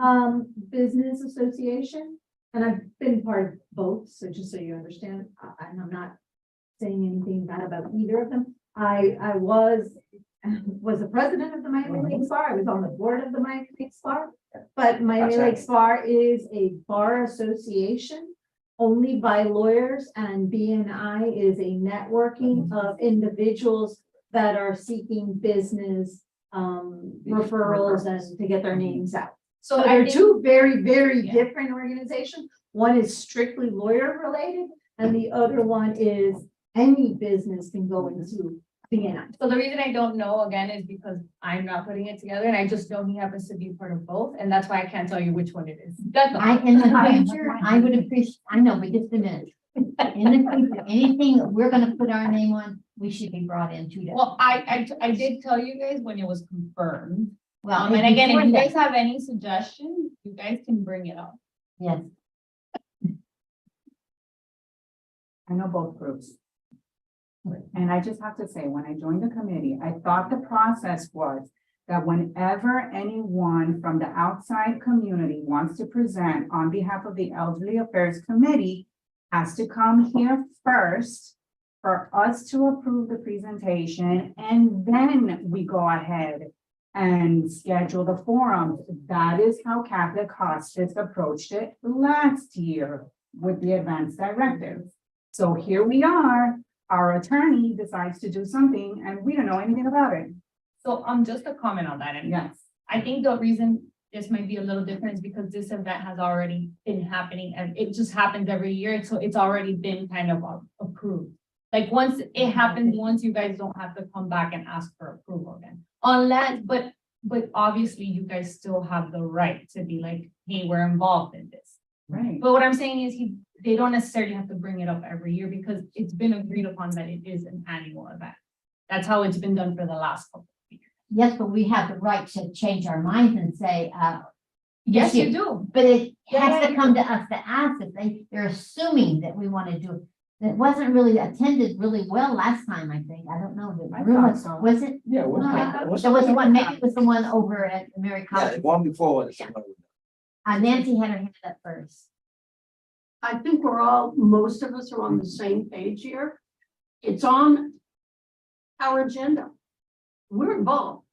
business association. And I've been part of both, so just so you understand, and I'm not saying anything bad about either of them. I was the president of the Miami Lakes Bar. I was on the board of the Miami Lakes Bar. But Miami That's right. Lakes Bar is a bar association only by lawyers, and BNI is a networking of individuals that are seeking business referrals and to get their names out. so So I they're think, two very, very Yeah. different organizations. One is strictly lawyer related, and the other one is any business can go into BNI. so the reason I don't know again is because I'm not putting it together and I just know he happens to be part of both, and that's why I can't tell you which one it is. That's all. In the future, I would appreciate, I know, but just a minute. In the future, anything that we're gonna put our name on, we should be brought into that. Well, I did tell you guys when it was confirmed. Well, And again, if before you that- guys have any suggestions, you guys can bring it up. Yes, I know both groups. And I just have to say, when I joined the committee, I thought the process was that whenever anyone from the outside community wants to present on behalf of the Elderly Affairs Committee has to come here first for us to approve the presentation, and then we go ahead and schedule the forums. That is how Catholic Hospice approached it last year with the advanced directives. So here we are, our attorney decides to do something and we don't know anything about it. So, just a comment on that, and Yes. I think the reason this might be a little different is because this event has already been happening and it just happens every year, so it's already been kind of approved. Like, once it happens, once you guys don't have to come back and ask for approval again, unless, but obviously you guys still have the right to be like, hey, we're involved in this. Right. But what I'm saying is they don't necessarily have to bring it up every year because it's been agreed upon that it is an annual event. That's how it's been done for the last couple of years. yes, but we have the right to change our minds and say, Yes, you do. But it Yeah, has yeah, to come to us to ask if they're assuming that we want to do it. It wasn't really attended really well last time, I think. I don't know. I The room thought was, so. was it? Yeah, it was. There was one, maybe it was the one over at Mary Yeah, College. the one before. was someone- Nancy had her hand up first. I think most of us are on the same page here. It's on our agenda. We're involved,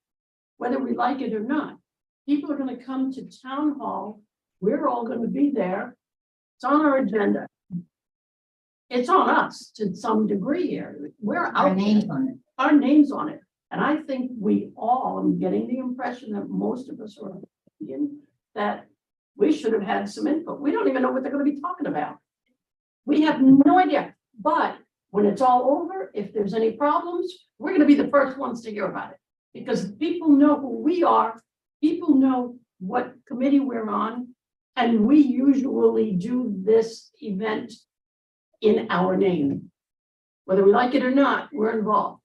whether we like it or not. People are gonna come to town hall. We're all gonna be there. It's on our agenda. It's on us to some degree here. We're Our out names there. on it. Our names on it. And I think we all, I'm getting the impression that most of us are in that we should have had some input. We don't even know what they're gonna be talking about. We have no idea, but when it's all over, if there's any problems, we're gonna be the first ones to hear about it. Because people know who we are, people know what committee we're on, and we usually do this event in our name. Whether we like it or not, we're involved.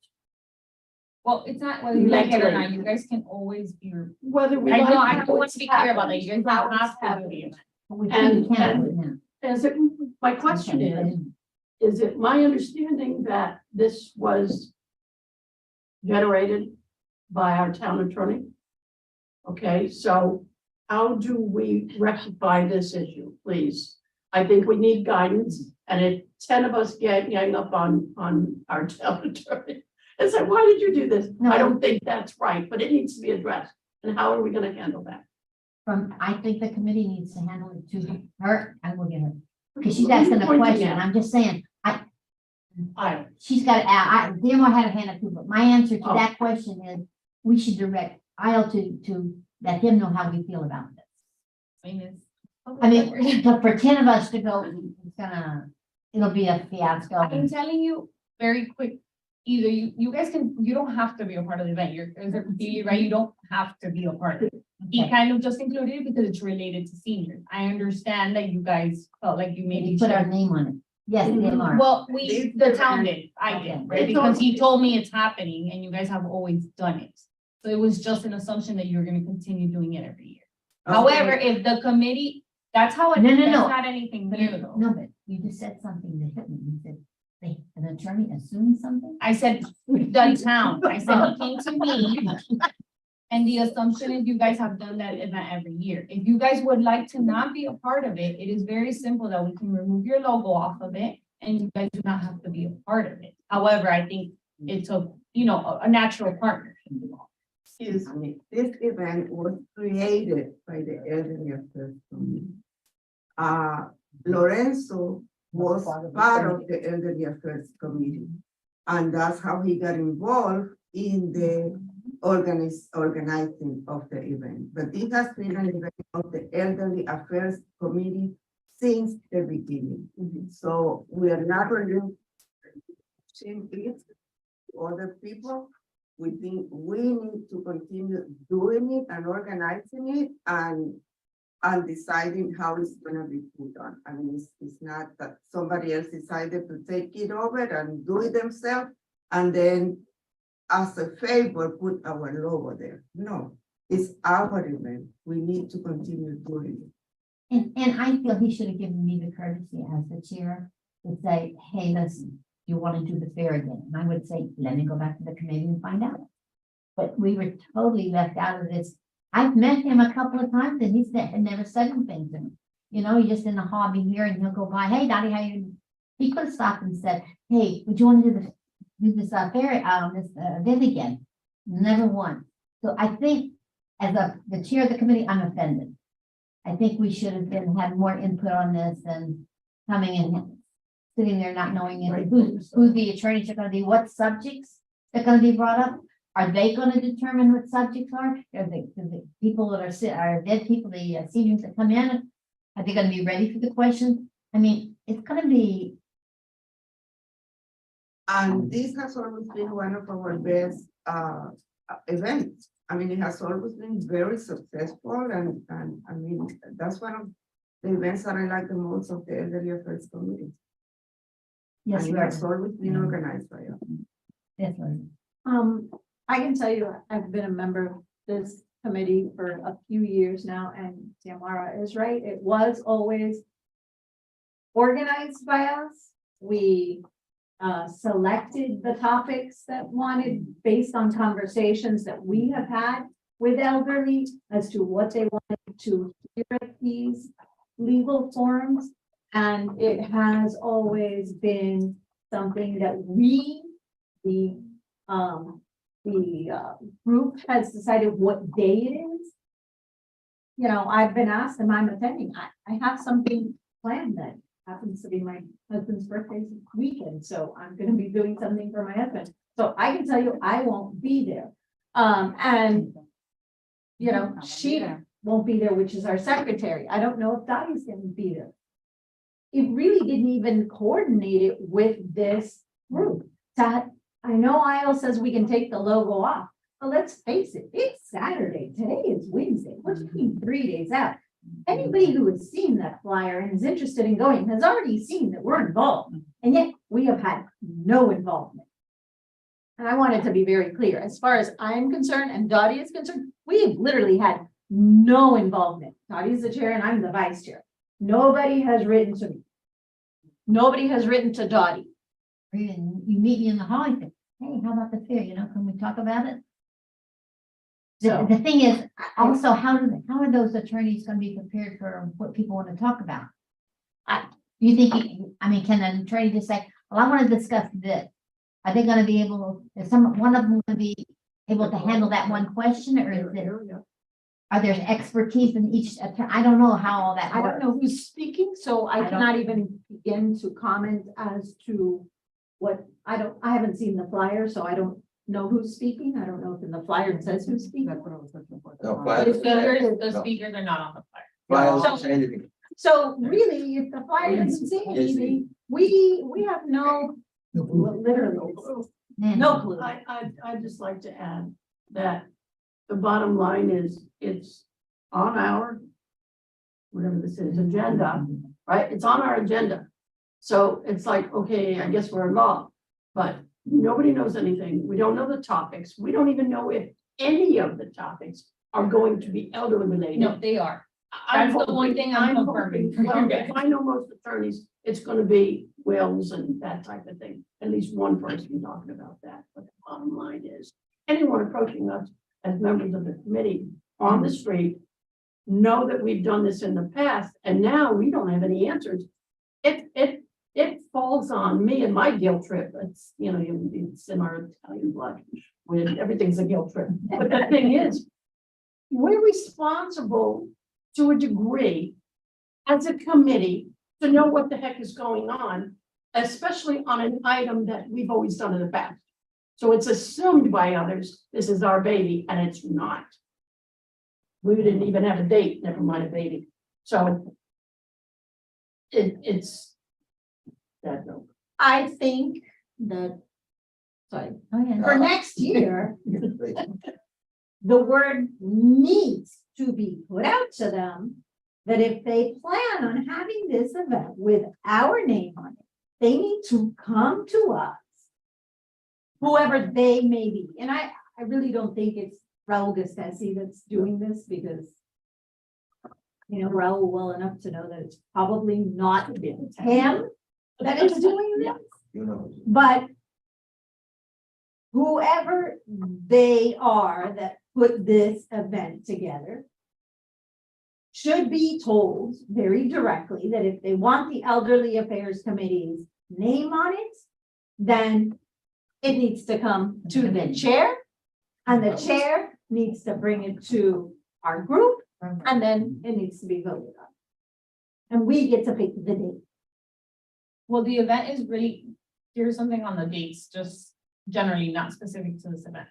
Well, it's not whether you like it or not, you guys can always be. Whether we I like. know, I how want it's to be clear about that, you guys happened, don't how have it's to do happened. the event. But we And- can't do it now. Is it, my question is it my understanding that this was generated by our town attorney? Okay, so how do we rectify this issue, please? I think we need guidance, and if 10 of us gang up on our town attorney and say, why did you do this? No. I don't think that's right, but it needs to be addressed. And how are we gonna handle that? I think the committee needs to handle it to her. I will get her. Because she's asking the Pointing question. at? I'm just saying, I, she's got, Dearmore had a hand up too, but my answer to Oh. that question is, we should direct Isle to let him know how we feel about this. I mean, it's. I mean, but for 10 of us to go, it'll be a fiasco. I'm telling you very quick, either you guys you don't have to be a part of the event, you're completely right, you don't have to be a part of it. He Okay. kind of just included it because it's related to seniors. I understand that you guys felt like you maybe We put our should. name on it. Yes, Dearmore. Well, This the town event- did, I Okay. did, right, It's because all- he told me it's happening and you guys have always done it. So it was just an assumption that you're gonna continue doing it every year. However, if the committee, that's how it, No, that's no, no. not anything new though. No, but you just said something that hit me. You said, an attorney assumed something? I said, the town, I said, he came to me. And the assumption is you guys have done that event every year. If you guys would like to not be a part of it, it is very simple that we can remove your logo off of it. And you guys do not have to be a part of it. However, I think it's a natural partnership. Excuse me, this event was created by the Elderly Affairs Committee. Lorenzo was part of the Elderly Affairs Committee. And that's how he got involved in the organizing of the event. But it has been an event of the Elderly Affairs Committee since the beginning. So we are not going to change it to other people. We think we need to continue doing it and organizing it and deciding how it's gonna be put on. I mean, it's not that somebody else decided to take it over and do it themselves and then as a favor, put our logo there. No, it's our event. We need to continue doing it. And I feel he should have given me the courtesy as the chair to say, hey, listen, you want to do the fair again? And I would say, let me go back to the committee and find out. But we were totally left out of this. I've met him a couple of times and he's never said anything to me. You know, he's just in the hobby here and he'll go by, hey, Dottie, how you doing? He could have stopped and said, hey, would you want to do this fair, this event again? Never once. So I think as the chair of the committee, I'm offended. I think we should have had more input on this and coming in, sitting there not knowing who the attorneys are gonna be, what subjects are gonna be brought up. Are they gonna determine what subjects are? Are the people that are dead people, the seniors that come in, are they gonna be ready for the questions? I mean, it's gonna be. And this has always been one of our best events. I mean, it has always been very successful and I mean, that's one of the events that I like the most of the Elderly Affairs Committee. Yes, And it right. has always been organized by us. Yes, right. I can tell you, I've been a member of this committee for a few years now, and Tamara is right. It was always organized by us, we selected the topics that wanted based on conversations that we have had with elderly as to what they wanted to hear at these legal forums. And it has always been something that we, the group has decided what day it is. You know, I've been asked and I'm attending. I have something planned that happens to be my husband's birthday weekend, so I'm gonna be doing something for my husband. So I can tell you, I won't be there. And you know, she won't be there, which is our secretary. I don't know if Dottie's gonna be there. It really didn't even coordinate it with this group. That, I know IL says we can take the logo off, but let's face it, it's Saturday. Today is Wednesday. We're talking 3 days out. Anybody who has seen that flyer and is interested in going has already seen that we're involved, and yet we have had no involvement. And I wanted to be very clear, as far as I'm concerned and Dottie is concerned, we have literally had no involvement. Dottie's the chair and I'm the vice chair. Nobody has written to me. Nobody has written to Dottie. Or even you meet me in the hall and say, hey, how about the fair? You know, can we talk about it? So- The thing is, also, how are those attorneys gonna be prepared for what people want to talk about? You think, I mean, can an attorney just say, well, I want to discuss this? Are they gonna be able, is one of them gonna be able to handle that one question, or is it? Are there expertise in each, I don't know how all that I don't works. know who's speaking, so I I don't- cannot even begin to comment as to what, I haven't seen the flyer, so I don't know who's speaking. I don't know if in the flyer it says who's speaking. That's what I was looking for. No, The flyer- speakers, No. are not on the flyer. Flyer So- doesn't say anything. So really, if the flyer doesn't say Yes, anything, we have no, No clue. literally, Man. no clue. I'd just like to add that the bottom line is, it's on our, whatever this is, agenda, right? It's on our agenda. So it's like, okay, I guess we're involved, but nobody knows anything. We don't know the topics. We don't even know if any of the topics are going to be elderly related. No, they are. I'm That's the one hoping- thing I'm hoping- confirming for you Well, guys. if I know most attorneys, it's gonna be wills and that type of thing. At least one person talking about that. But the bottom line is, anyone approaching us as members of the committee on the street know that we've done this in the past, and now we don't have any answers. It falls on me and my guilt trip. It's, you know, it's in our Italian blood, when everything's a guilt trip. But the thing is, we're responsible to a degree as a committee to know what the heck is going on, especially on an item that we've always done in the past. So it's assumed by others, this is our baby, and it's not. We didn't even have a date, never mind a baby. So it's that no. I think that, sorry, Oh, yeah. for next year, the word needs to be put out to them that if they plan on having this event with our name on it, they need to come to us, whoever they may be. And I really don't think it's Raul Gustesi that's doing this, because you know Raul well enough to know that it's probably not him that is doing this. You know. But whoever they are that put this event together should be told very directly that if they want the Elderly Affairs Committee's name on it, then it needs to come to the chair, and the chair needs to bring it to our group, and then it needs to be voted on. And we get to pick the date. Well, the event is really, here's something on the dates, just generally not specific to this event.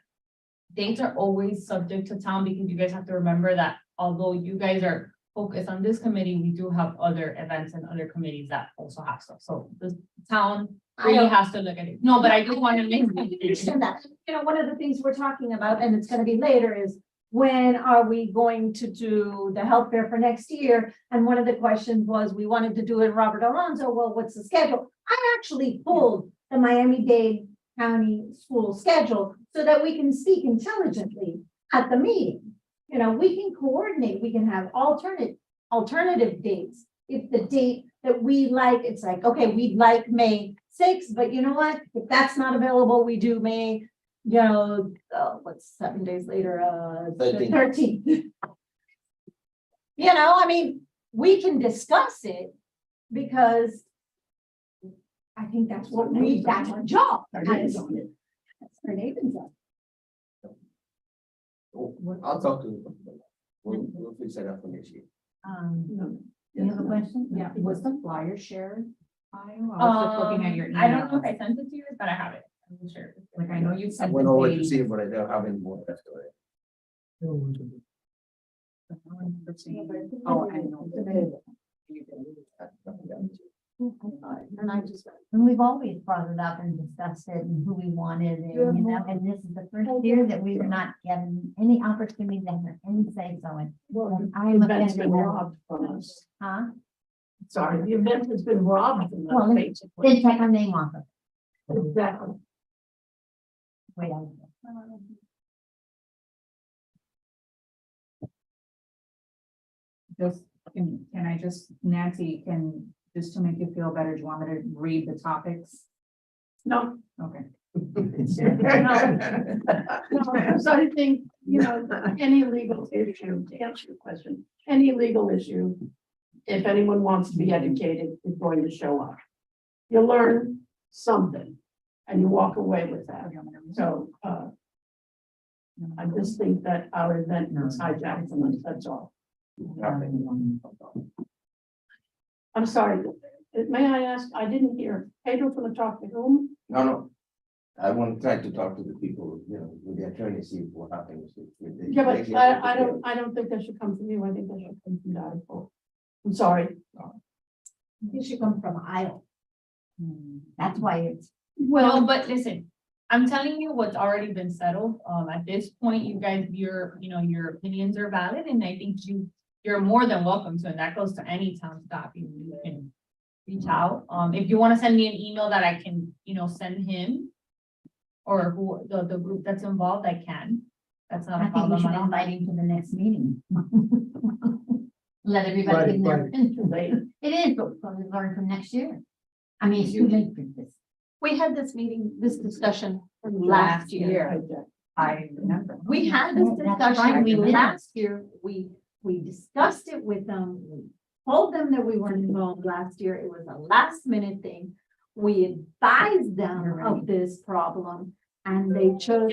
Dates are always subject to town, because you guys have to remember that although you guys are focused on this committee, we do have other events and other committees that also have stuff. So the town really has to look at it. No, but I do want to make. I understand that. You know, one of the things we're talking about, and it's gonna be later, is when are we going to do the health fair for next year? And one of the questions was, we wanted to do it in Robert Alonso. Well, what's the schedule? I actually pulled the Miami-Dade County school schedule so that we can speak intelligently at the meeting. You know, we can coordinate, we can have alternative dates if the date that we like, it's like, okay, we'd like May 6th, but you know what? If that's not available, we do May, what's 7 days later, the 13th. I mean, we can discuss it because I think that's that's our job. That's our neighbor's job. I'll talk to them. We'll fix that up for next year. You have a question? Yeah, was the flyer shared? I was just looking at your email. I don't know if I sent it to you, but I have it. I will share it. Like, I know you I sent went over the to date. see it, but I don't have any more. That's all right. Oh, I know. And I just, And we've always brought it up and discussed it and who we wanted and, and this is the first year that we've not given any opportunity to have any say so in. Well, I'm the event's been offended. robbed from us. Huh? Sorry, the event has been robbed from Well, us, then basically. take our name off of it. Exactly. Wait, Just, can I just, Nancy, just to make you feel better, do you want me to read the topics? No, Okay. so I think, any legal issue, to answer your question, any legal issue, if anyone wants to be educated, is going to show up. You learn something and you walk away with that. So, I just think that our event was hijacked from us, that's all. I'm sorry, may I ask, I didn't hear, Pedro from the talk to whom? No. I want to try to talk to the people, with the attorney, see what happens. Yeah, but I don't think that should come from you, I think that should come from Dad. I'm sorry. it should come from Iowa. That's why it's, Well, but listen, I'm telling you what's already been settled. At this point, you guys, your opinions are valid, and I think you're more than welcome to, and that goes to any town staff. You can reach out. If you want to send me an email that I can, send him or who the group that's involved, I can. That's not I a think we problem. should at all. invite him to the next meeting. Let everybody in there. It is, but we'll learn from next year. I mean, it's too late for this. We had this discussion last year. I remember. We had this That's right, discussion, we did. last year, we discussed it with them, we told them that we weren't involved last year, it was a last minute thing. We advised them You're right. of this problem, and they chose.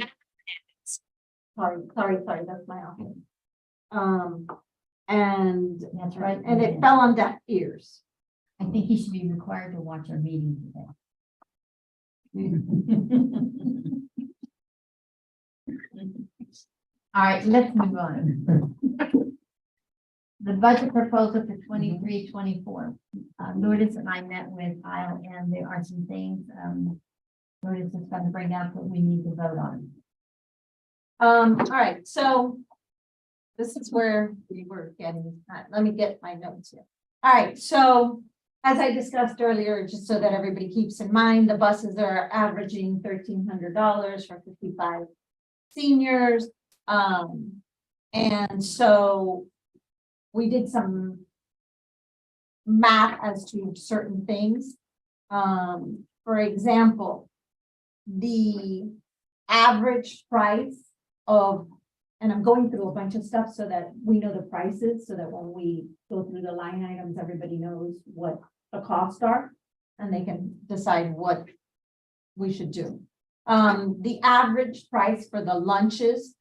Sorry, that's my office. And That's right. and it fell on deaf ears. I think he should be required to watch our meeting today. All right, let's move on. The budget proposal for 23-24. Lourdes and I met with Kyle, and there are some things, Lourdes is going to bring up that we need to vote on. All right, so this is where we were getting, let me get my notes here. All right, so as I discussed earlier, just so that everybody keeps in mind, the buses are averaging $1,300 for 55 seniors. And so we did some math as to certain things. For example, the average price of, and I'm going through a bunch of stuff so that we know the prices, so that when we go through the line items, everybody knows what the costs are, and they can decide what we should do. The average price for the lunches,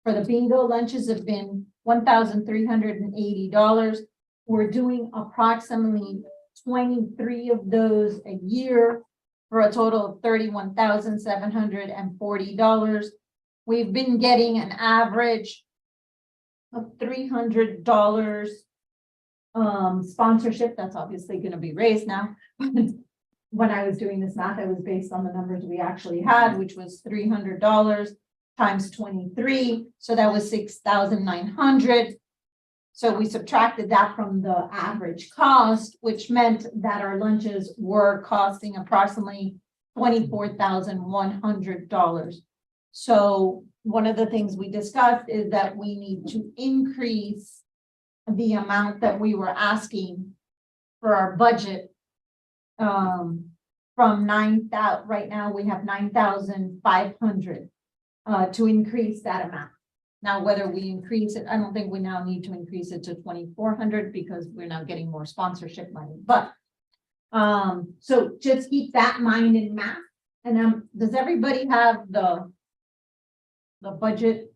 for the bingo lunches, have been $1,380. We're doing approximately 23 of those a year for a total of $31,740. We've been getting an average of $300 sponsorship. That's obviously going to be raised now. When I was doing this math, it was based on the numbers we actually had, which was $300 times 23. So that was 6,900. So we subtracted that from the average cost, which meant that our lunches were costing approximately $24,100. So one of the things we discussed is that we need to increase the amount that we were asking for our budget. From 9,000, right now we have 9,500 to increase that amount. Now, whether we increase it, I don't think we now need to increase it to 2,400 because we're now getting more sponsorship money, but so just keep that in mind in math. And does everybody have the budget?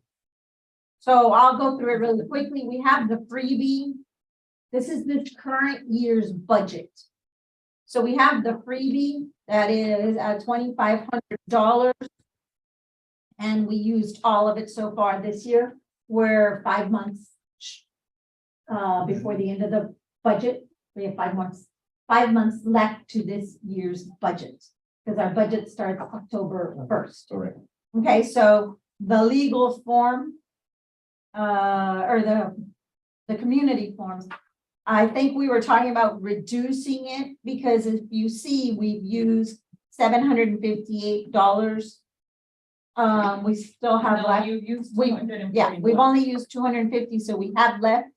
So I'll go through it really quickly. We have the freebie. This is this current year's budget. So we have the freebie that is at $2,500. And we used all of it so far this year. We're 5 months before the end of the budget. We have 5 months left to this year's budget because our budget starts October 1st. Correct. Okay, so the legal form or the community forms, I think we were talking about reducing it because if you see, we've used $758. We still have No, left. you used We- 241. Yeah, we've only used 250, so we have left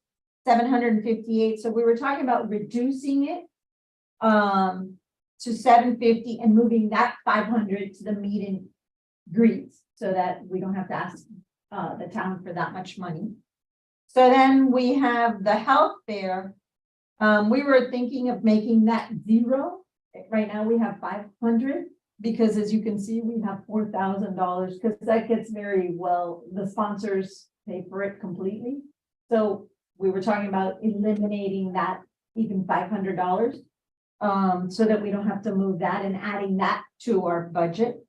758. So we were talking about reducing it to 750 and moving that 500 to the meet and greets so that we don't have to ask the town for that much money. So then we have the health fair. We were thinking of making that 0. Right now we have 500 because as you can see, we have $4,000 because that gets very well, the sponsors pay for it completely. So we were talking about eliminating that even $500 so that we don't have to move that and adding that to our budget.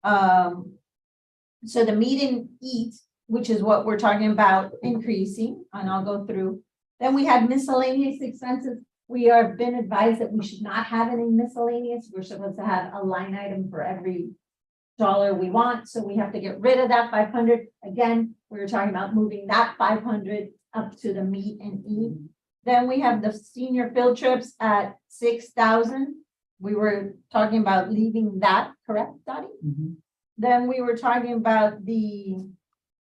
So the meet and eat, which is what we're talking about increasing, and I'll go through. Then we had miscellaneous expenses. We have been advised that we should not have any miscellaneous. We're supposed to have a line item for every dollar we want. So we have to get rid of that 500. Again, we were talking about moving that 500 up to the meet and eat. Then we have the senior field trips at 6,000. We were talking about leaving that, correct, Dottie? Then we were talking about the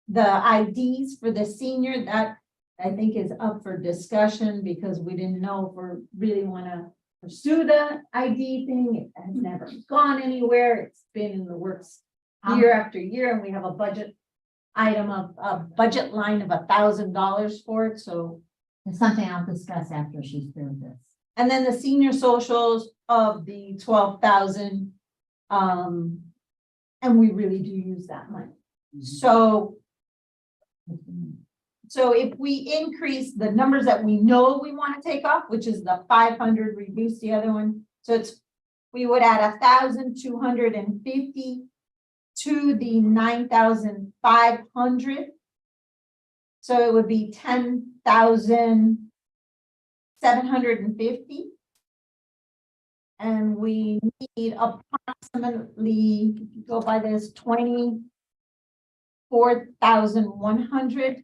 IDs for the senior that I think is up for discussion because we didn't know if we really want to pursue the ID thing. It has never gone anywhere. It's been in the works year after year, and we have a budget item of a budget line of $1,000 for it. So It's something I'll discuss after she's through with this. and then the senior socials of the 12,000. And we really do use that money. So if we increase the numbers that we know we want to take off, which is the 500, reduce the other one. So we would add 1,250 to the 9,500. So it would be 10,750. And we need approximately, if you go by this, 24,100.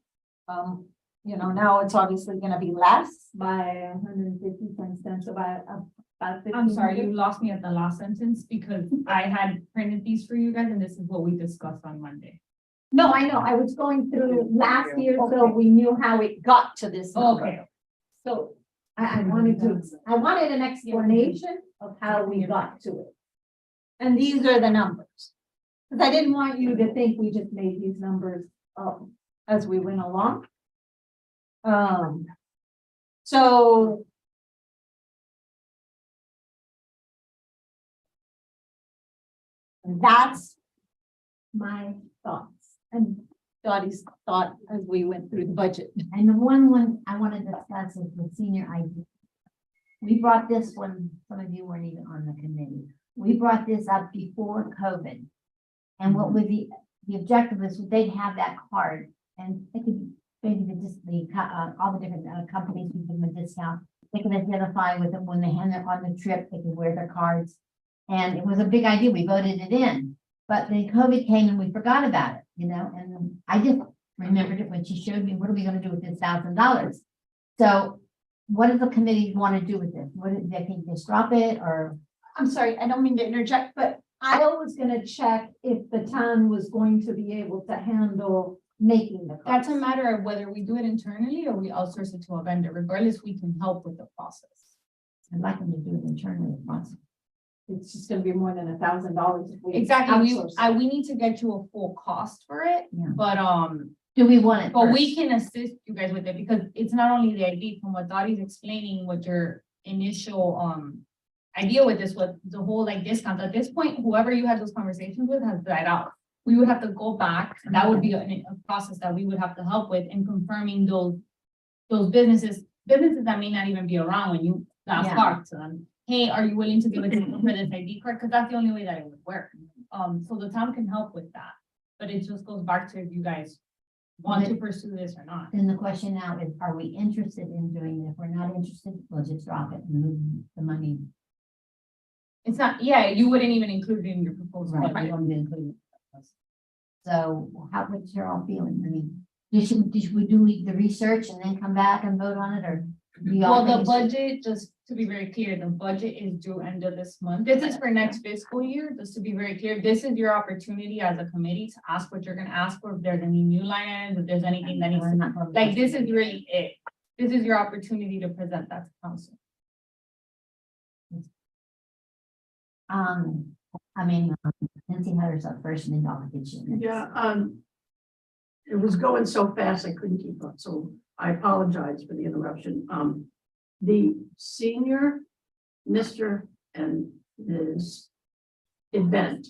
Now it's obviously gonna be less by 150 cents, so by about 50. I'm sorry, you lost me at the last sentence because I had printed these for you guys and this is what we discussed on Monday. No, I know, I was going through last year, so we knew how it got to this number. Okay. So I wanted an explanation of how we got to it. And these are the numbers. Because I didn't want you to think we just made these numbers up as we went along. So that's my thoughts and Dottie's thought as we went through the budget. And the one I want to discuss is the senior ID. We brought this one, some of you weren't even on the committee. We brought this up before COVID. And what would be, the objective is they'd have that card and it could maybe all the different companies would give them a discount. They can identify with them when they hand it on the trip, they can wear their cards. And it was a big idea, we voted it in, but then COVID came and we forgot about it, and I just remembered it when she showed me, what are we gonna do with this $1,000? So what does the committee want to do with this? What do they think, just drop it or? I'm sorry, I don't mean to interject, but I was gonna check if the town was going to be able to handle making the. That's a cards. matter of whether we do it internally or we outsource it to a vendor. Regardless, we can help with the process. I'd like them to do it internally if possible. It's just gonna be more than $1,000 if we. Exactly, outsource it. we need to get you a full cost for it, Yeah. but, Do we want it? but we first? can assist you guys with it, because it's not only the ID, from what Dottie's explaining, what your initial, idea with this was the whole like discount. At this point, whoever you had those conversations with has died out. We would have to go back, and that would be a process that we would have to help with in confirming those businesses that may not even be around when you last Yeah. talk to them. Hey, are you willing to give us for this ID card? Because that's the only way that it would work. So the town can help with that, but it just goes back to if you guys want to pursue this or not. Then the question now is, are we interested in doing it? If we're not interested, we'll just drop it and move the money. It's not, yeah, you wouldn't even include it in your proposal. Right, we budget. don't include it. So what's your all feeling? I mean, did we do the research and then come back and vote on it, or? do y'all Well, the think it's- budget, just to be very clear, the budget is due end of this month. This is for next fiscal year, just to be very clear. This is your opportunity as a committee to ask what you're gonna ask for, if there's any new line items, if there's anything that needs We're to, not voting. like, this is really it. This is your opportunity to present that to council. I mean, Nancy Hunter's up first and then Dr. Kitchen. Yeah, it was going so fast, I couldn't keep up, so I apologize for the interruption. The senior, Mr. and Ms. event,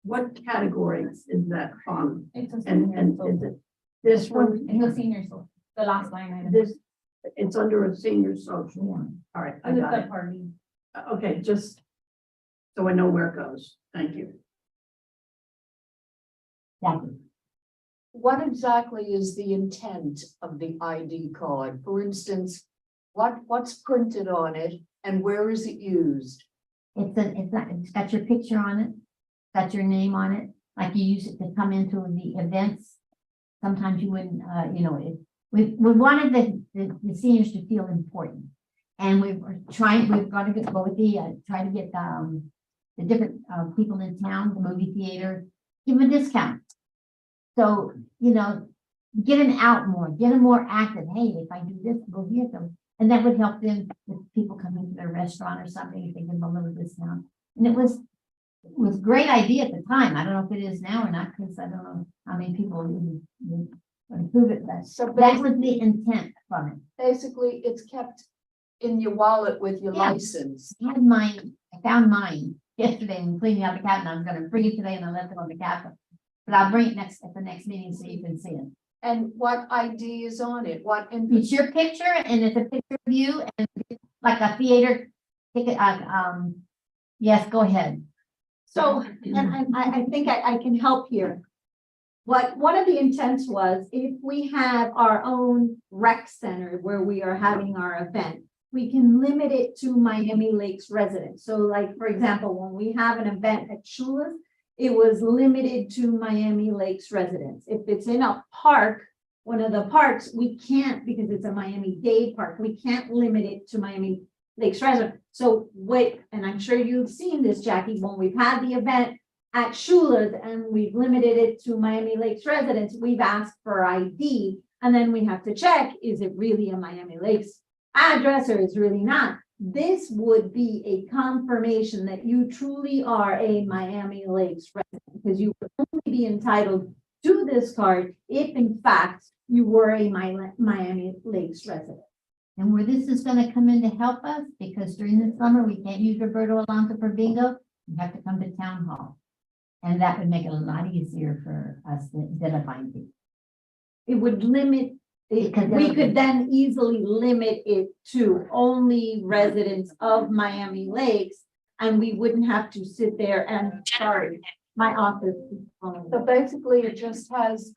what category is that on? It's a And, senior, and so- is it this one, It's a senior, so the last line item. this, it's under a senior social? Yeah. All right, I And got the it. party. Okay, just so I know where it goes. Thank you. Jackie. What exactly is the intent of the ID card? For instance, what's printed on it and where is it used? It's got your picture on it, got your name on it, like you use it to come into the events. Sometimes you wouldn't, we wanted the seniors to feel important. And we're gonna go with try to get, the different, people in town, the movie theater, give them a discount. So, get them out more, get them more active. Hey, if I do this, go here, so, and that would help them with people coming to their restaurant or something, if they give them a little discount. And it was a great idea at the time. I don't know if it is now or not, because I don't know how many people would approve it, but So that was the intent from it. basically, it's kept in your wallet with your Yeah. license. I found mine yesterday and cleaning out the cabinet. I'm gonna bring it today and I left it on the cabinet. But I'll bring it at the next meeting so you can see it. And what ID is on it? What It's your picture and it's a picture of you and like a theater ticket, yes, go ahead. So, and I think I can help here. One of the intents was, if we have our own rec center where we are having our event, we can limit it to Miami Lakes residents. So like, for example, when we have an event at Shula's, it was limited to Miami Lakes residents. If it's in a park, one of the parks, we can't, because it's a Miami-Dade park, we can't limit it to Miami Lakes residents. So wait, and I'm sure you've seen this, Jackie, when we've had the event at Shula's and we've limited it to Miami Lakes residents, we've asked for ID. And then we have to check, is it really a Miami Lakes address or is really not? This would be a confirmation that you truly are a Miami Lakes resident, because you would only be entitled to this card if in fact you were a Miami Lakes resident. And where this is gonna come in to help us, because during the summer, we can't use Roberto Alonso for bingo, you have to come to town hall. And that would make it a lot easier for us to identify people. It would limit, Because we could then easily limit it to only residents of Miami Lakes. And we wouldn't have to sit there and, sorry, my office. is calling. So basically, it just has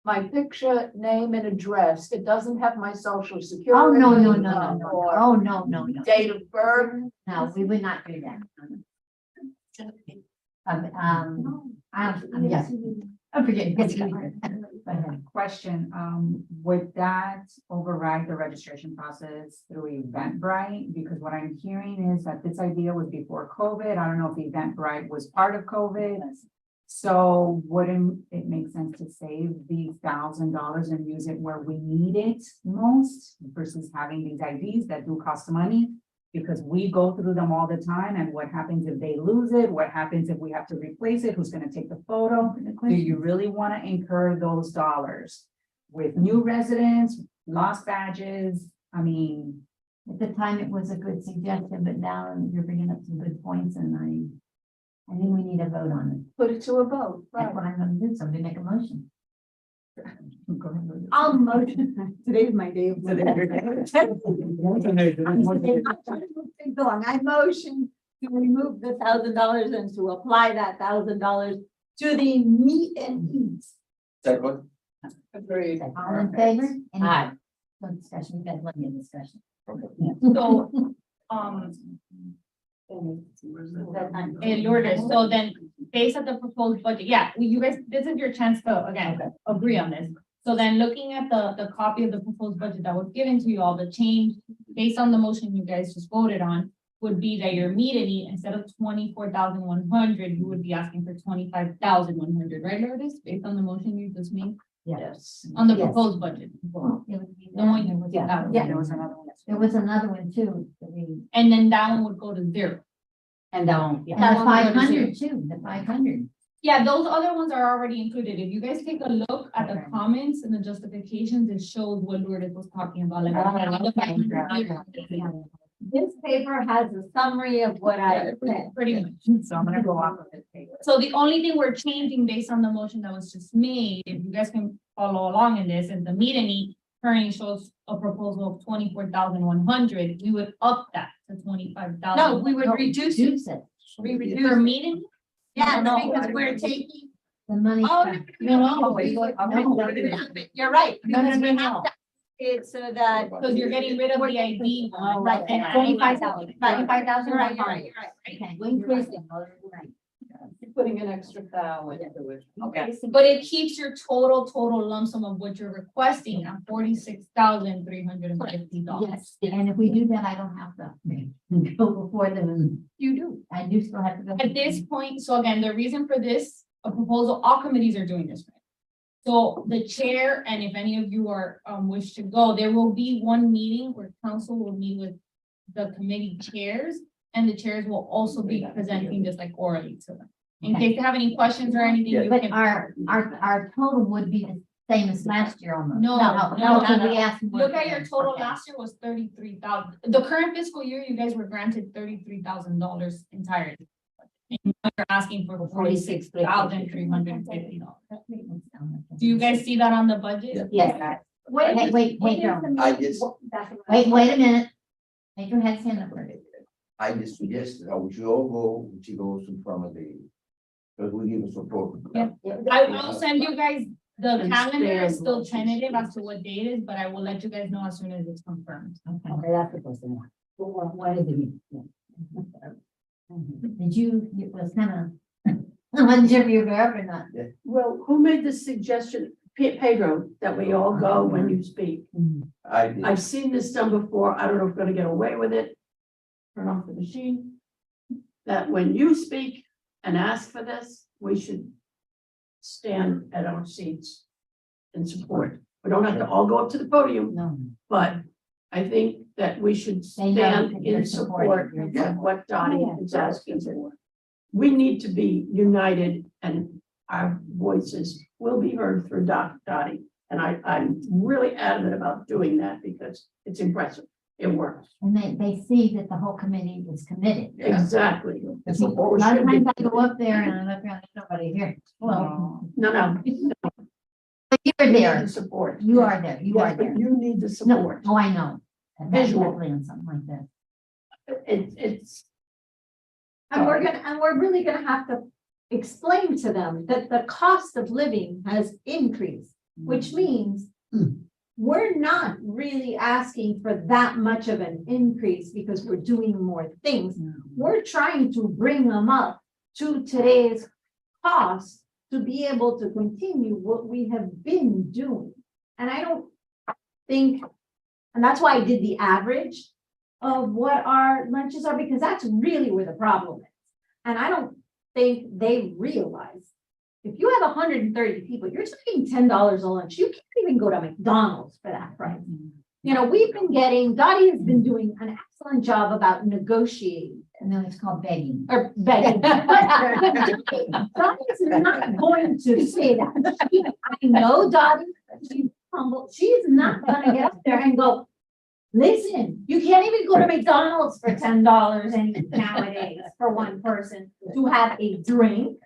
my picture, name and address. It doesn't have my social security. Oh, no, Or oh, no. date of birth. No, we would not do that. Yes, I'm forgetting. Go ahead. Question, would that override the registration process through Eventbrite? Because what I'm hearing is that this idea was before COVID. I don't know if Eventbrite was part of COVID. So wouldn't it make sense to save the $1,000 and use it where we need it most versus having these IDs that do cost money? Because we go through them all the time, and what happens if they lose it? What happens if we have to replace it? Who's gonna take the photo? Do you really wanna incur those dollars with new residents, lost badges? I mean, At the time, it was a good suggestion, but now you're bringing up some good points and I think we need a vote on it. Put it to a vote, That's right? what I'm gonna do. Somebody make a motion. Go ahead, Liz. I'll motion, today's my day. of I motion to remove the $1,000 and to apply that $1,000 to the meet and eats. Second, Agreed. All in favor? Any- Aye. No discussion, we've had plenty of discussion. So, Lourdes, so then, based on the proposed budget, yeah, you guys, this is your chance to, again, agree on this. So then, looking at the copy of the proposed budget that was given to you all, the change, based on the motion you guys just voted on, would be that your meet and eat, instead of 24,100, you would be asking for 25,100, right, Lourdes? Based on the motion you just made, Yes. on the Yes. proposed budget. Well, it would be The that, one- there was yeah, another one. yeah, there was another one. There was another one too, that we, And then that one would go to zero. And that one, yeah. and the That one would go to 500 too, the 500. Yeah, those other ones are already included. If you guys take a look at the Okay. comments and the justifications, it shows what Lourdes was talking about. Like, This paper has a summary of what I said. pretty much. So I'm gonna go off of this paper. So the only thing we're changing based on the motion that was just made, if you guys can follow along in this, is the meet and eat currently shows a proposal of 24,100. We would up that to 25,000. No, we would reduce it. Reduce it, We For reduce, meet and eat? yeah, No, because no. we're taking. the money. Oh, back. You're right. No, no, Because we no, have no. to- It's so that. Because you're getting rid of the ID. one. Right, and 25,000, 25,000, You're right, right, you're right, you're right. Okay, we increased it. Right. You're putting an extra $1,000 into it. Okay, but it keeps your total lump sum of what you're requesting at $46,350. Yes, and if we do that, I don't have to go before them and You do. I do still have to go. At this point, so again, the reason for this, a proposal, all committees are doing this. Right? So the chair, and if any of you are, wish to go, there will be one meeting where council will meet with the committee chairs, and the chairs will also be presenting this like orally to them. In case you have any questions or anything, you But can. our total would be the same as last year almost. No, No, no, so no, we no. asked more Look for at your that. total Okay. last year was 33,000. The current fiscal year, you guys were granted $33,000 entirely. And now you're asking for $46,350. Do you guys see that on the budget? Yes. Wait, What wait, is Pedro. the I meeting? just- That's- Wait a minute. Pedro has his hand up. I just suggested that we should all go, we should go to front of the, because we give support. Yep. I will send you guys, the And calendar is stay still on tentative as to what date is, but I will let you guys know as soon as it's confirmed. Okay, that's the question. What is it? Did you, it was kind of, I'm unsure if you're there or not. Well, who made the suggestion, Pedro, that we all go when you speak? I did. I've seen this done before. I don't know if we're gonna get away with it. Turn off the machine. That when you speak and ask for this, we should stand at our seats in support. We don't have to all go up to the podium, No. but I think that we should They know that stand you're in support supporting. of what Dottie is asking for. We need to be united and our voices will be heard through Dottie. And I'm really adamant about doing that because it's impressive. It works. And they see that the whole committee is committed. Yeah. Exactly. It's A support. lot of times I go up there and I look around, there's nobody here. Well, No. but you're You need there. the support. You are there. You are Yes, there. but you need the No, support. oh, I know. Visual. Definitely on something like that. It's, And we're really gonna have to explain to them that the cost of living has increased, which means we're not really asking for that much of an increase because we're doing more things. We're trying to bring them up to today's cost to be able to continue what we have been doing. And I don't think, and that's why I did the average of what our lunches are, because that's really where the problem is. And I don't think they realize, if you have 130 people, you're spending $10 a lunch. You can't even go to McDonald's for that price. You know, we've been getting, Dottie has been doing an excellent job about negotiating And then it's called begging. or begging. Dottie's not going to say that. I know Dottie, she's humble. She's not gonna get up there and go, listen, you can't even go to McDonald's for $10 nowadays for one person to have a drink,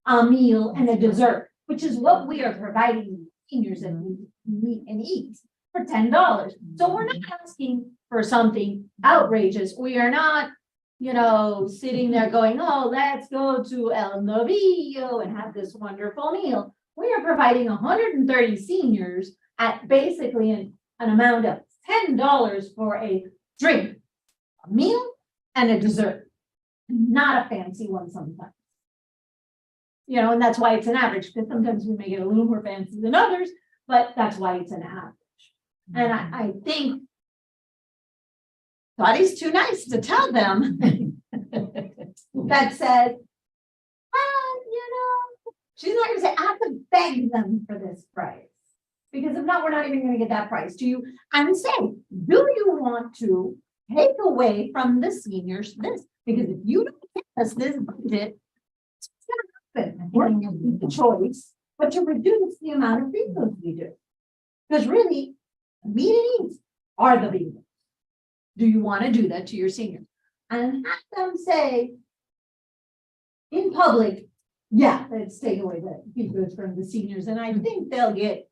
a meal and a dessert, which is what we are providing seniors that we meet and eat for $10. So we're not asking for something outrageous. We are not, you know, sitting there going, oh, let's go to El Novillo and have this wonderful meal. We are providing 130 seniors at basically an amount of $10 for a drink, a meal, and a dessert. Not a fancy one sometimes. You know, and that's why it's an average, because sometimes we may get a little more fancy than others, but that's why it's an average. And I think Dottie's too nice to tell them that said, you know, she's not gonna say, I have to beg them for this price. Because if not, we're not even gonna get that price. Do you, and say, do you want to take away from the seniors this? Because if you don't get us this budget, it's gonna happen. We're gonna make the choice, but to reduce the amount of vehicles we do. Because really, meet and eats are the vehicles. Do you want to do that to your seniors? And have them say in public, yeah, let's take away the vehicles from the seniors. And I think they'll get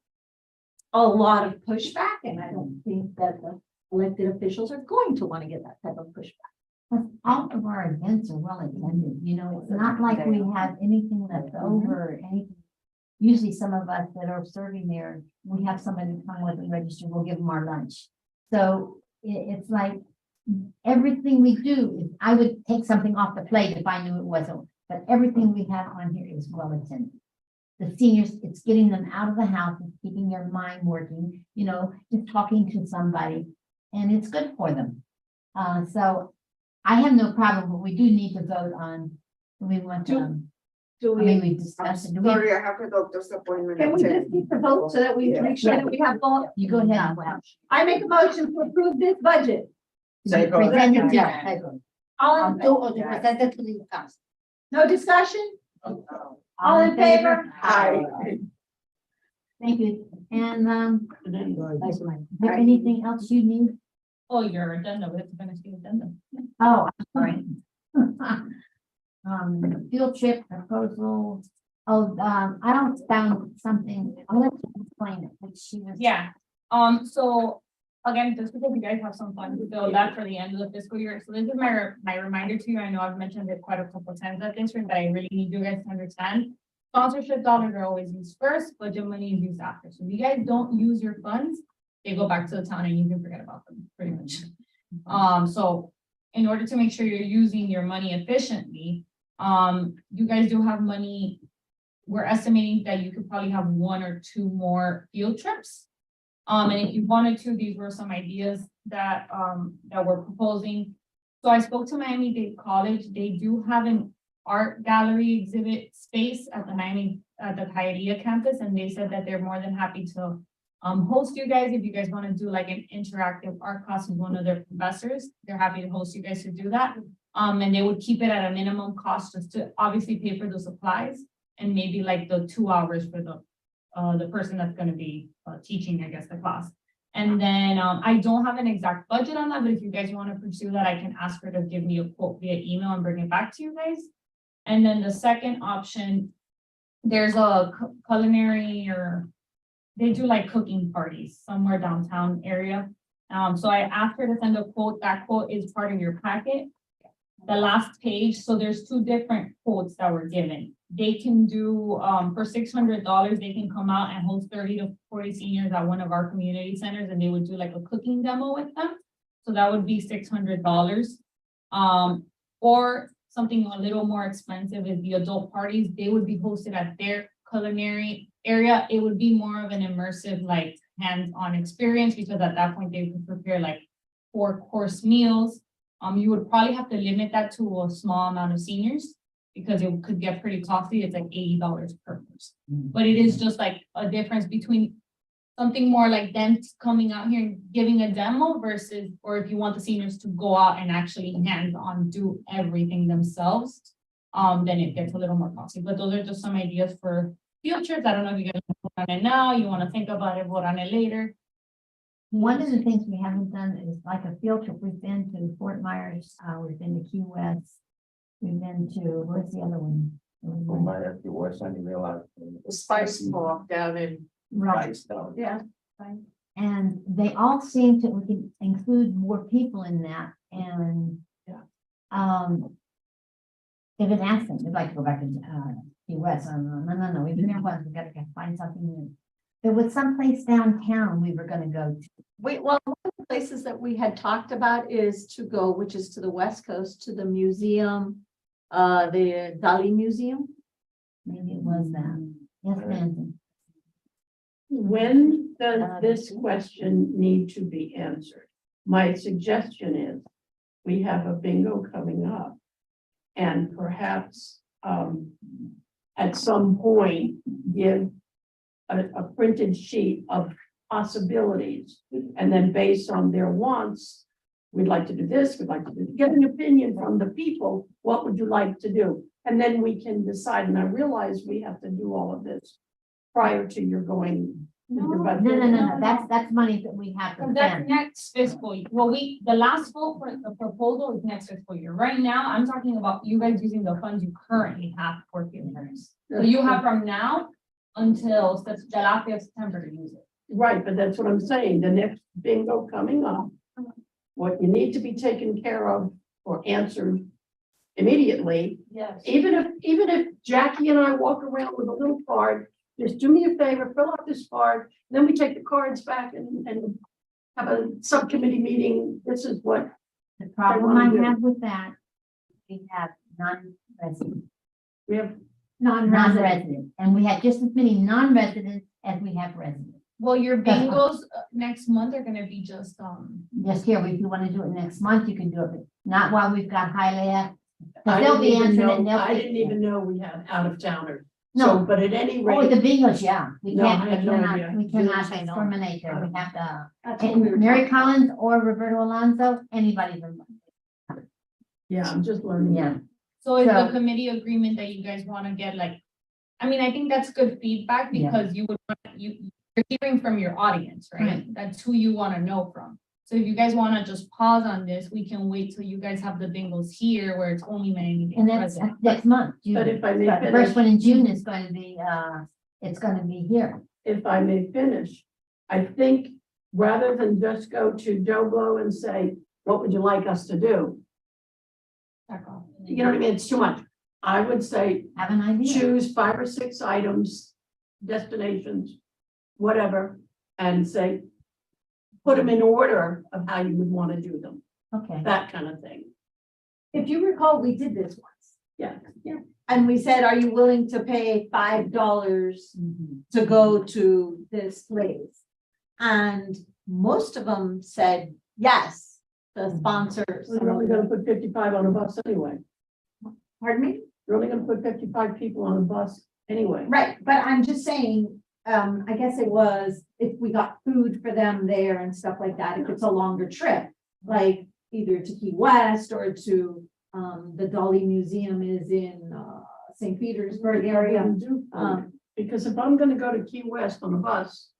a lot of pushback, and I don't think that the elected officials are going to want to get that type of pushback. But all of our events are well attended, you know, it's not like we have anything left over, or anything. Usually some of us that are serving there, we have somebody come with and register, we'll give them our lunch. So it's like everything we do, is I would take something off the plate if I knew it wasn't, but everything we have on here is well attended. The seniors, it's getting them out of the house, it's keeping their mind working, you know, just talking to somebody, and it's good for them. So I have no problem, but we do need to vote on, we want to, Do I mean, we, we discussed it. Do we- Sorry, I have a doctor's appointment. Can we just keep the vote so that we Yeah. make sure that we have both? You go ahead. Well, I make a motion to approve this budget. present it to Yeah. us. All in, To present it to the council. no discussion? All in favor? Aye. Thank you. And, And then, is there anything else you need? Oh, your addenda, we have to finish the addenda. Oh, I'm sorry. Field trip proposal. Oh, I don't found something, I'll let you explain it, like she was. Yeah, so again, just because you guys have some fun to build that for the end of the fiscal year. So this is my reminder to you. I know I've mentioned it quite a couple of times at this room, but I really need you guys to understand. Sponsorship dollars are always used first, budget money is used after. So if you guys don't use your funds, they go back to the town and you can forget about them pretty much. So in order to make sure you're using your money efficiently, you guys do have money. We're estimating that you could probably have 1 or 2 more field trips. And if you wanted to, these were some ideas that we're proposing. So I spoke to Miami-Dade College. They do have an art gallery exhibit space at the Hialeah campus, and they said that they're more than happy to host you guys if you guys want to do like an interactive art class with one of their professors. They're happy to host you guys to do that. And they would keep it at a minimum cost just to obviously pay for the supplies and maybe like the 2 hours for the person that's going to be teaching, I guess, the class. And then I don't have an exact budget on that, but if you guys want to pursue that, I can ask her to give me a quote via email and bring it back to you guys. And then the second option, there's a culinary, or they do like cooking parties somewhere downtown area. So I asked her to send a quote. That quote is part of your packet. The last page, so there's 2 different quotes that were given. They can do, for $600, they can come out and host 30 to 40 seniors at one of our community centers, and they would do like a cooking demo with them. So that would be $600. Or something a little more expensive is the adult parties. They would be hosted at their culinary area. It would be more of an immersive, like hands-on experience, because at that point they could prepare like 4-course meals. You would probably have to limit that to a small amount of seniors because it could get pretty costly. It's like $80 per person. But it is just like a difference between something more like them coming out here and giving a demo versus, or if you want the seniors to go out and actually hands-on do everything themselves, then it gets a little more costly. But those are just some ideas for futures. I don't know if you guys want to vote on it now, you want to think about it, vote on it later. One of the things we haven't done is like a field trip. We've been to Fort Myers, we've been to Key West. We've been to, where's the other one? Oh, my, if you were sending me a lot. The Spice Walk down in Right, Down. Yeah. and they all seem to, we can include more people in that and. Yeah. If it asks them, they'd like to go back to, Key West, no, we've been there once, we gotta find something new. There was someplace downtown we were gonna go to. Well, one of the places that we had talked about is to go, which is to the west coast, to the museum, the Dali Museum. Maybe it was that. Yes, Nancy. When does this question need to be answered? My suggestion is, we have a bingo coming up. And perhaps, at some point, give a printed sheet of possibilities. And then based on their wants, we'd like to do this, we'd like to get an opinion from the people, what would you like to do? And then we can decide, and I realize we have to do all of this prior to your going. No, that's money that we have to That's spend. next fiscal year. Well, the last vote for the proposal is next fiscal year. Right now, I'm talking about you guys using the funds you currently have for futures. So you have from now until the last day of September to use it. Right, but that's what I'm saying, the next bingo coming up. What you need to be taken care of or answered immediately, Yes. even if Jackie and I walk around with a little card, just do me a favor, fill out this card, then we take the cards back and have a subcommittee meeting, this is what. The problem wanna I do. have with that, we have non-resident, We have, non-resident, and we have just as many non-residents as we have residents. Well, your bingos next month are gonna be just, Just here, if you want to do it next month, you can do it, but not while we've got Hialeah. I They'll didn't be even answering it. and know, they'll I be- didn't even know we had out of towners. No. So, but at any Oh, with the rate, bingos, yeah, we No, can't, I had no idea. we cannot Yes, I know. discriminate there, we have to, That's what we were and Mary talking about. Collins or Roberto Alonso, anybody from. yeah, I'm just learning. Yeah. so is the So- committee agreement that you guys wanna get like, I mean, I think that's good feedback Yeah. because you're hearing from your audience, right? That's who you wanna know from. So if you guys wanna just pause on this, we can wait till you guys have the bingos here where it's only Miami-Dade And that's residents. next month. June. But if I may But the finish. first one in June is going to be, it's gonna be here. If I may finish, I think rather than just go to Joe Blow and say, what would you like us to do? You know what I mean? It's too much. I would say, Have an idea. choose 5 or 6 items, destinations, whatever, and say, put them in order of how you would want to do them, Okay. that kind of thing. If you recall, we did this once. Yeah. And we said, are you willing to pay $5 to go to this place? And most of them said yes, the sponsors. We're only gonna put 55 on a bus anyway. Pardon me? You're only gonna put 55 people on a bus anyway. Right, but I'm just saying, I guess it was, if we got food for them there and stuff like that, if it's a longer trip, like either to Key West or to, the Dali Museum is in, St. Petersburg area. Because if I'm gonna go to Key West on a bus,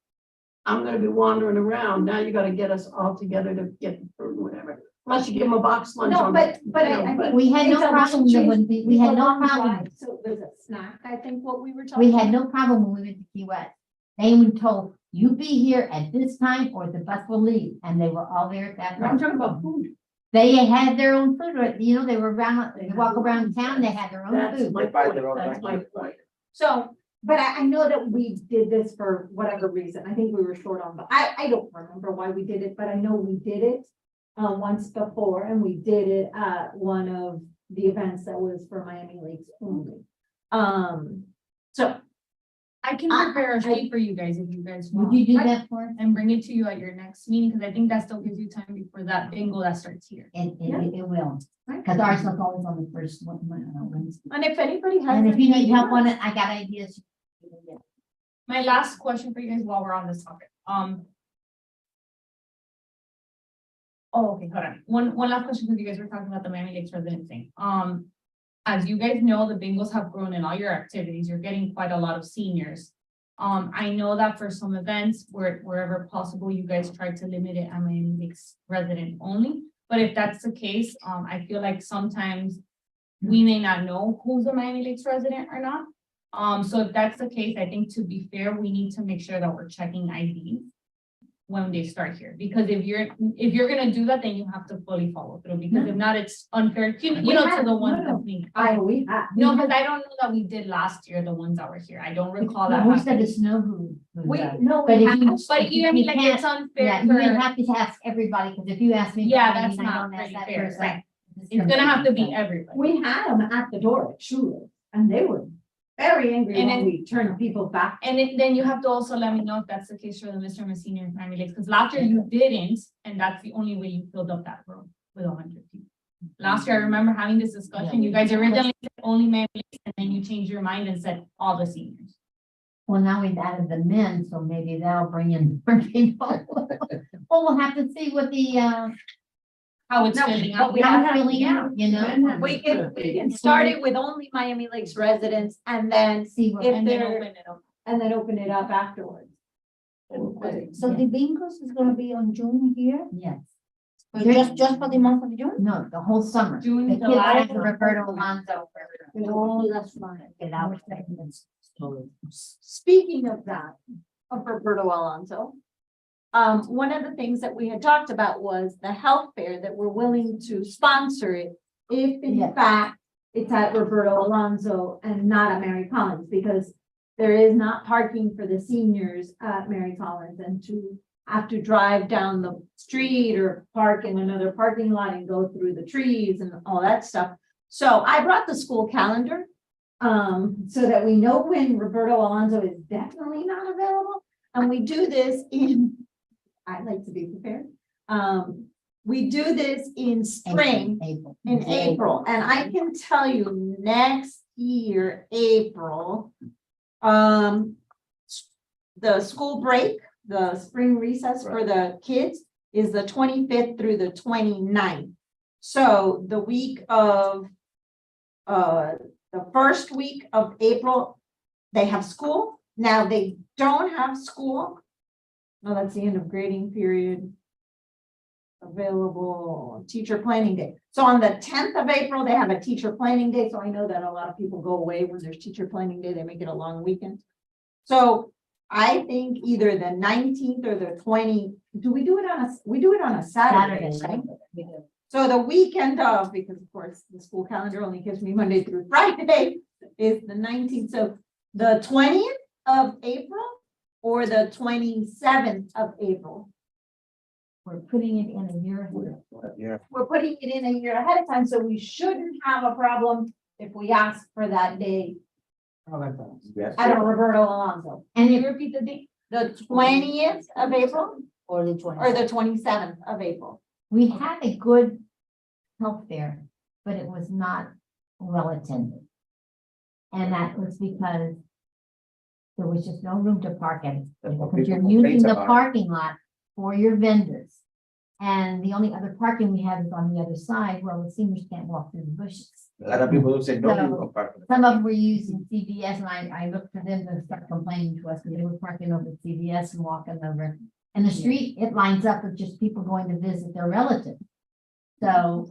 I'm gonna be wandering around. Now you gotta get us all together to get the food, whatever. Unless you give them a box lunch. No, on- but you know, I think. We had no it's a problem, long there chase. would be, we It's a had no long problem. drive, So it was a snack, I think what we were talking. We had no problem when we went to Key West. They were told, you be here at this time or the bus will leave, and they were all there at that I'm time. talking about food. They had their own food, right? You know, they were around, they walk around town, they had their own That's food. my Buy point. their own That's my lunch. point. So, but I know that we did this for whatever reason. I think we were short on, but I don't remember why we did it, but I know we did it. Once before, and we did it at one of the events that was for Miami Lakes only. So I can prepare a sheet for you guys if you guys Would want. you do that for us? And bring it to you at your next meeting, because I think that still gives you time before that bingo that starts here. It will, because ours was always on the first one, Wednesday. and if anybody has. And if you any need help on ideas- it, I got ideas. My last question for you guys while we're on this topic. Oh, okay, hold on. One last question, because you guys were talking about the Miami Lakes resident thing. As you guys know, the bingos have grown in all your activities. You're getting quite a lot of seniors. I know that for some events, wherever possible, you guys try to limit it at Miami Lakes resident only. But if that's the case, I feel like sometimes we may not know who's a Miami Lakes resident or not. So if that's the case, I think to be fair, we need to make sure that we're checking IDs when they start here, because if you're gonna do that, then you have to fully follow through, because if not, it's unfair, to the ones that we. No, because I don't know that we did last year, the ones that were here. I don't recall that. We said happening. it's no who. No, But if you. But you, I mean, like, it's unfair. Yeah, you would have to ask everybody, because if you ask me. Yeah, I that's mean, I not don't ask pretty that fair, person. right. It's gonna have to be everybody. we had them at the door at Schuler, and they were very angry And when then- we turned people back. And then you have to also let me know if that's the case for the Mr. and Senior Miami Lakes, because last year you didn't, and that's the only way you filled up that room with 100 people. Last year, I remember having this discussion, you guys originally said only Miami Lakes, and then you changed your mind and said all the seniors. Well, now we've added the men, so maybe that'll bring in more people. Well, we'll have to see what the, How it's No, filling but up. we how have- it's filling out, you know? We can start it with only Miami Lakes residents and then, See what. if And then they're- open it up. and then open it up afterwards. So the bingos is gonna be on June here, Yes, just for the month of June? no, the whole summer. June, The kids July. have to Roberto Alonso. Oh, that's fine. Get out. Speaking of that, of Roberto Alonso, one of the things that we had talked about was the health fair, that we're willing to sponsor it if in Yes. fact it's at Roberto Alonso and not at Mary Collins, because there is not parking for the seniors at Mary Collins, and to have to drive down the street or park in another parking lot and go through the trees and all that stuff. So I brought the school calendar, so that we know when Roberto Alonso is definitely not available. And we do this in, I'd like to be prepared. We do this in spring, in April, and I can tell you next year, April, the school break, the spring recess for the kids is the 25th through the 29th. So the week of, the first week of April, they have school. Now they don't have school. No, that's the end of grading period. Available teacher planning day. So on the 10th of April, they have a teacher planning day. So I know that a lot of people go away when there's teacher planning day, they make it a long weekend. So I think either the 19th or the 20th, we do it on a Saturday, right? So the weekend of, because of course the school calendar only gives me Monday through Friday, is the 19th. So the 20th of April or the 27th of April. We're putting it in a year. Yeah. We're putting it in a year ahead of time, so we shouldn't have a problem if we ask for that day Yes. at a Roberto Alonso. Can you repeat the date? The 20th of April Or the 20. or the 27th of April. We had a good health fair, but it was not well attended. And that was because there was just no room to park it. That's what Because you're people using complain the about. parking lot for your vendors. And the only other parking we have is on the other side. Well, the seniors can't walk through the bushes. A lot of people say, no, you So, don't park. Some of them were using CVS, and I looked for them to start complaining to us, because they were parking over at CVS and walking over. And the street, it lines up with just people going to visit their relatives. So,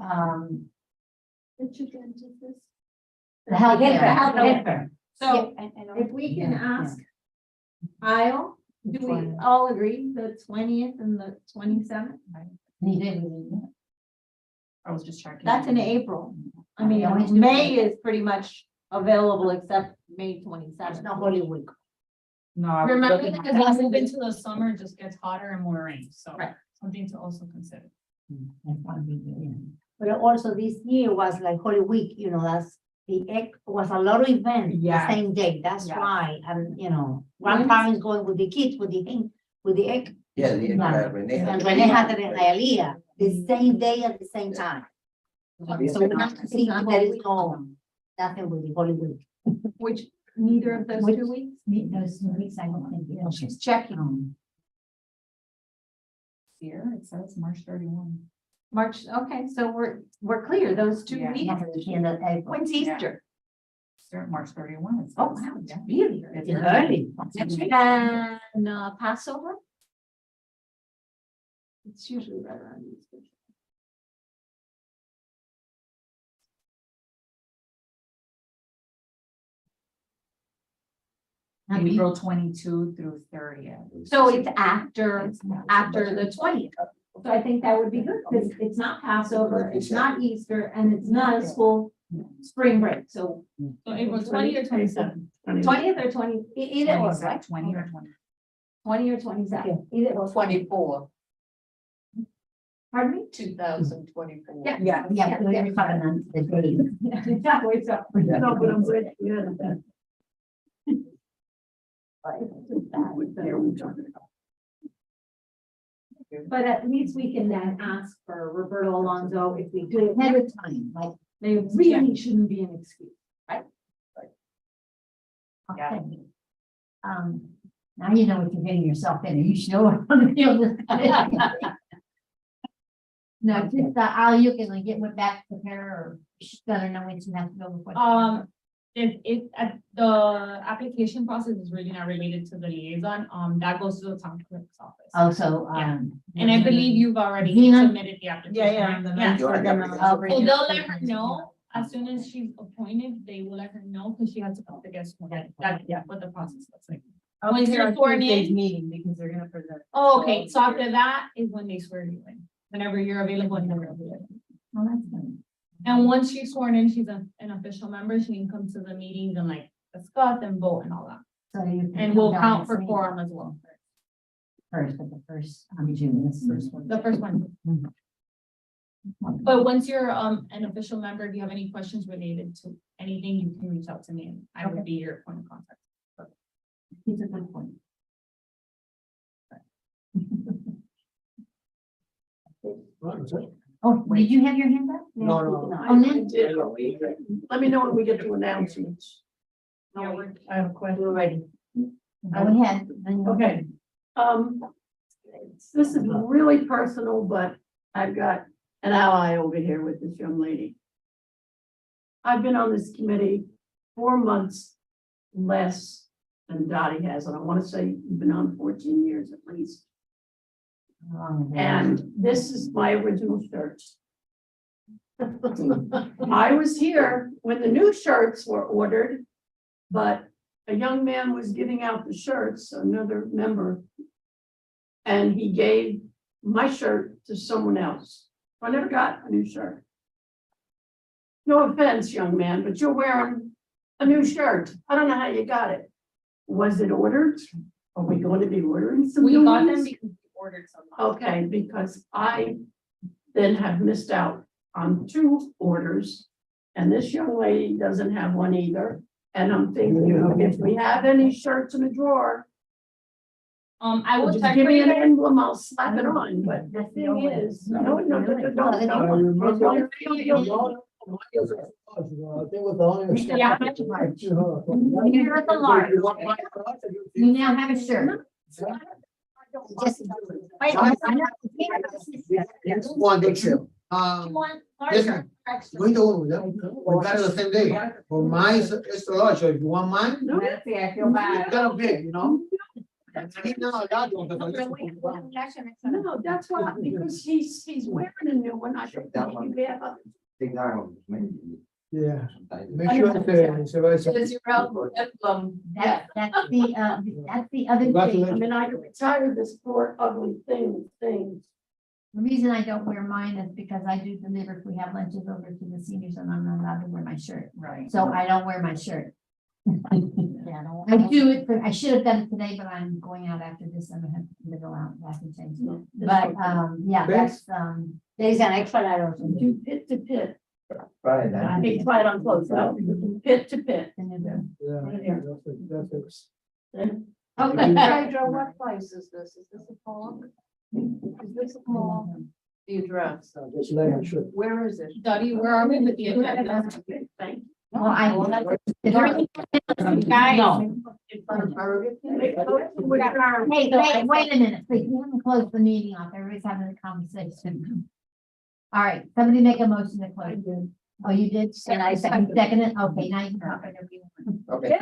the health Get the fair. health fair. So And if we can Yeah, ask Kyle, do we all agree the 20th and the 27th? He didn't. I was just checking. That's in April. I mean, Yeah, we do. May is pretty much available except May 27th. it's not Holy Week. No, I was Remember, looking because at- as we move into the summer, it just gets hotter and more rain, so Right. something to also consider. But also this year was like Holy Week, that's the egg was a lot of events the Yeah. same day. That's Yeah. why, and grandparents going with the kids with the egg. Yeah, Yeah. Renee. And Renee had it in Hialeah, the same day at the same time. So we're not seeing there is nothing with the Holy Week. Which, neither of those Which- 2 weeks? Those 2 weeks, I don't think. She's checking. Here, it says March 31. March, okay, so we're clear, those two Yeah. meetings. That's the end of April. When's Easter? Start March 31. it Oh, says. wow, it's Yeah. really It's early. early. And Passover? It's usually right around Easter. Now, you- April 22 through 30th. So it's after It's not- after the 20th. So I think that would be good, because it's not Passover, it's not Easter, and it's not a school spring break, so So April 20 or 27? 20th or 20, either or, 20, right? 20 or 20. 20 or 27, either or. 24, Pardon me? 2024. Yeah. Yeah, but we're talking on the date. That works out pretty No, but I'm glad you had that. But at least we can then ask for Roberto Alonso if we do it Ahead of time, like, they really shouldn't be an excuse. okay. Now you know what you're getting yourself in, you should know what I'm gonna feel this. No, just, you can get what back to her, or she's gonna know when she has to go before. The application process is really not related to the liaison, that goes to the town clerk's office. Also, Yeah. And I believe you've already Gina? submitted the application. right? Yeah. You already have it. So they'll let her know, as soon as she's appointed, they will let her know, because she has to come to guest. That's what the process looks like. When you're sworn in. Meeting, because they're gonna present. Oh, okay, so after that is when they swear you in, whenever you're available and you're available. Oh, that's good. And once she's sworn in, she's an official member, she can come to the meetings and like discuss and vote and all that. So you. And we'll count for quorum as well. First, but the first, June, this first one. The first one. But once you're an official member, if you have any questions related to anything, you can reach out to me and I would be your point of contact. It's a good point. Oh, did you have your hand up? No. Oh, Nan? Let me know when we get to announcements. Yeah, we're- I have a question. Ready. Go ahead. Okay, this is really personal, but I've got an ally over here with this young lady. I've been on this committee 4 months less than Dottie has, and I want to say you've been on 14 years at least. And this is my original shirt. I was here when the new shirts were ordered, but a young man was giving out the shirts, another member. And he gave my shirt to someone else. I never got a new shirt. No offense, young man, but you're wearing a new shirt. I don't know how you got it. Was it ordered? Are we going to be ordering some We new got them ones? because we ordered some. Okay, because I then have missed out on 2 orders. And this young lady doesn't have one either. And I'm thinking, if we have any shirts in the drawer, I will just check give for me you an guys. emblem, I'll slap it on, but the That's the thing only- is, no, no, no, don't. no, Don't I remember. I think with the only. Yeah. You're at the large. You now have a shirt. Just. Wait, One big sale. You want Listen, larger or extra? we do, we got it the same day. For mine is extra large, so if you want mine, No. I feel it's kind of big, you know? And I need now a large one, because I just- No, that's why, because he's wearing a new one, I think maybe we have a. Take that one, maybe. Yeah, Sometimes. make sure it's a very. Says your emblem, That's the other thing. Congratulations. I mean, I could retire this poor ugly thing. The reason I don't wear mine is because I do deliver, if we have lunches over to the seniors and I'm not allowed to wear my shirt. Right. So I don't wear my shirt. I do it, I should have done it today, but I'm going out after this and I have to go out back and change. But, yeah, that's, There is an extra letter. Do pit to pit. Right, that- It's right on close, no, pit to pit. Yeah, Right here. that's it. Okay. Pedro, what place is this? Is this a park? Is this a mall? The address. Just let it show. Where is it? Dottie, where are we with the agenda? Thank you. Well, I. Guys. Wait a minute, please, we haven't closed the meeting off, everybody's having a conversation. All right, somebody make a motion to close. Oh, you did? And I second. Second it, okay, now you can talk whatever you want. Okay.